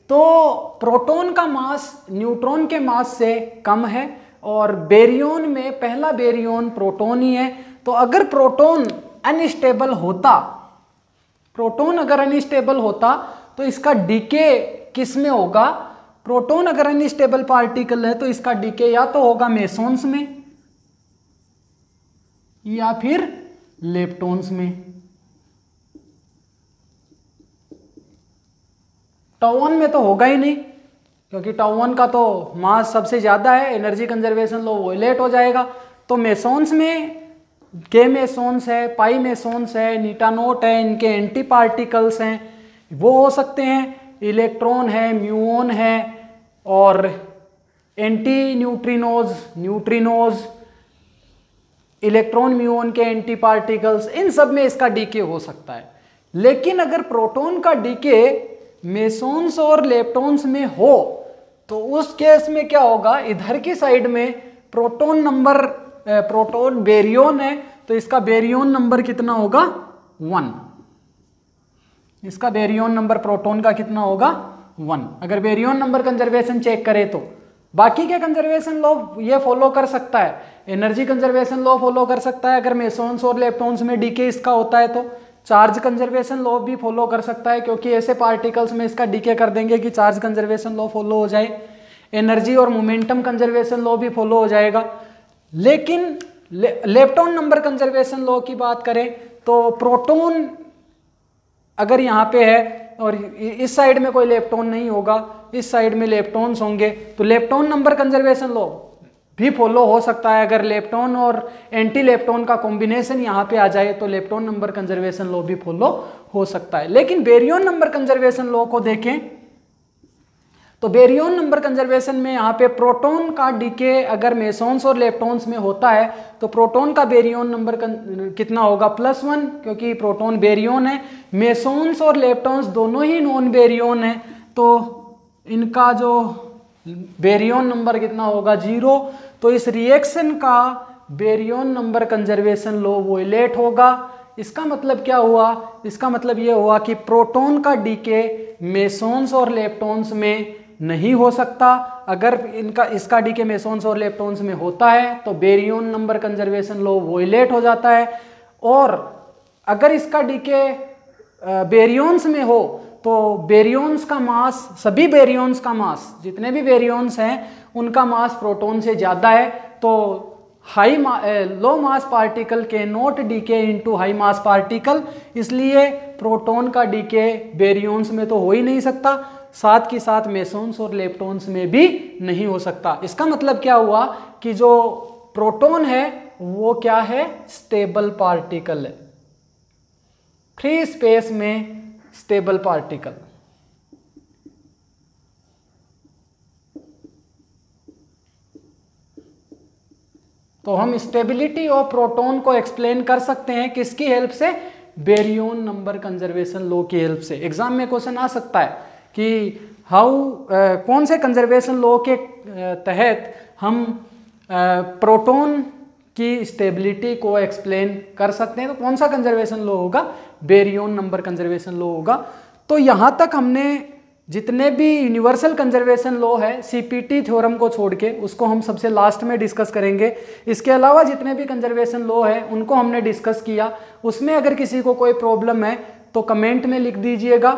तो प्रोटॉन का मास न्यूट्रॉन के मास से कम है और बेरियन में पहला बेरियन प्रोटॉन ही है। तो अगर प्रोटॉन अनस्टेबल होता, प्रोटॉन अगर अनस्टेबल होता तो इसका डीके किस में होगा? प्रोटॉन अगर अनस्टेबल पार्टिकल है तो इसका डीके या तो होगा मेसॉन्स में या फिर लेप्टॉन्स में। टाउ में तो होगा ही नहीं, क्योंकि टाउ का तो मास सबसे ज्यादा है, एनर्जी कंजर्वेशन लॉ वोलेट हो जाएगा। तो मेसॉन्स में के मेसॉन्स है, पाई मेसॉन्स है, नीटा नोट है, इनके एंटी पार्टिकल्स हैं, वो हो सकते हैं। इलेक्ट्रॉन है, म्यूऑन है और anti neutrinos, neutrinos, electron muon के एंटी पार्टिकल्स, इन सब में इसका डीके हो सकता है। लेकिन अगर प्रोटॉन का डीके मेसॉन्स और लेप्टॉन्स में हो तो उस केस में क्या होगा? इधर की साइड में प्रोटॉन नंबर, प्रोटॉन बेरियन है तो इसका बेरियन नंबर कितना होगा? 1। इसका बेरियन नंबर प्रोटॉन का कितना होगा? 1। अगर बेरियन नंबर कंजर्वेशन चेक करें तो बाकी के कंजर्वेशन लॉ ये फॉलो कर सकता है, एनर्जी कंजर्वेशन लॉ फॉलो कर सकता है। अगर मेसॉन्स और लेप्टॉन्स में डीके इसका होता है तो चार्ज कंजर्वेशन लॉ भी फॉलो कर सकता है, क्योंकि ऐसे पार्टिकल्स में इसका डीके कर देंगे कि चार्ज कंजर्वेशन लॉ फॉलो हो जाए। एनर्जी और मोमेंटम कंजर्वेशन लॉ भी फॉलो हो जाएगा। लेकिन लेप्टॉन नंबर कंजर्वेशन लॉ की बात करें तो प्रोटॉन अगर यहाँ पे है और इस साइड में कोई लेप्टॉन नहीं होगा, इस साइड में लेप्टॉन्स होंगे, तो लेप्टॉन नंबर कंजर्वेशन लॉ भी फॉलो हो सकता है। अगर लेप्टॉन और एंटी लेप्टॉन का कॉम्बिनेशन यहाँ पे आ जाए तो लेप्टॉन नंबर कंजर्वेशन लॉ भी फॉलो हो सकता है। लेकिन बेरियन नंबर कंजर्वेशन लॉ को देखें तो बेरियन नंबर कंजर्वेशन में यहाँ पे प्रोटॉन का डीके अगर मेसॉन्स और लेप्टॉन्स में होता है तो प्रोटॉन का बेरियन नंबर कितना होगा? +1, क्योंकि प्रोटॉन बेरियन है। मेसॉन्स और लेप्टॉन्स दोनों ही नॉन बेरियन है तो इनका जो बेरियन नंबर कितना होगा? 0। तो इस रिएक्शन का baryon number conservation law violate होगा। इसका मतलब क्या हुआ? इसका मतलब ये हुआ कि प्रोटॉन का डीके मेसॉन्स और लेप्टॉन्स में नहीं हो सकता। अगर इसका डीके मेसॉन्स और लेप्टॉन्स में होता है तो baryon number conservation law violate हो जाता है, और अगर इसका डीके बेरियंस में हो तो बेरियंस का मास, सभी बेरियंस का मास, जितने भी बेरियंस हैं उनका मास प्रोटॉन से ज़्यादा है। तो लो मास पार्टिकल के not decay into high mass particle, इसलिए प्रोटॉन का डीके बेरियंस में तो हो ही नहीं सकता, साथ के साथ मेसॉन्स और लेप्टॉन्स में भी नहीं हो सकता। इसका मतलब क्या हुआ कि जो प्रोटॉन है वो क्या है, स्टेबल पार्टिकल है, फ्री स्पेस में स्टेबल पार्टिकल। तो हम स्टेबिलिटी ऑफ प्रोटॉन को एक्सप्लेन कर सकते हैं किसकी हेल्प से, बेरियन नंबर कंजर्वेशन लॉ की हेल्प से। एग्जाम में क्वेश्चन आ सकता है कि कौन से कंजर्वेशन लॉ के तहत हम प्रोटॉन की स्टेबिलिटी को एक्सप्लेन कर सकते हैं। तो कौन सा कंजर्वेशन लॉ होगा, बेरियन नंबर कंजर्वेशन लॉ होगा। तो यहाँ तक हमने जितने भी यूनिवर्सल कंजर्वेशन लॉ है, सीपीटी थ्योरम को छोड़ के, उसको हम सबसे लास्ट में डिस्कस करेंगे। इसके अलावा जितने भी कंजर्वेशन लॉ है उनको हमने डिस्कस किया। उसमें अगर किसी को कोई प्रॉब्लम है तो कमेंट में लिख दीजिएगा,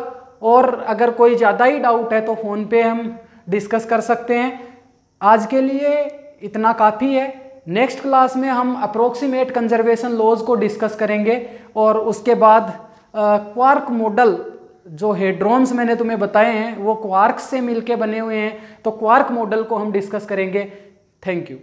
और अगर कोई ज़्यादा ही डाउट है तो फ़ोन पे हम डिस्कस कर सकते हैं। आज के लिए इतना काफ़ी है। नेक्स्ट क्लास में हम अप्रोक्सीमेट कंजर्वेशन लॉज को डिस्कस करेंगे, और उसके बाद क्वार्क मॉडल, जो हेड्रॉन्स मैंने तुम्हें बताए हैं वो क्वार्क्स से मिलके बने हुए हैं, तो क्वार्क मॉडल को हम डिस्कस करेंगे। Thank you.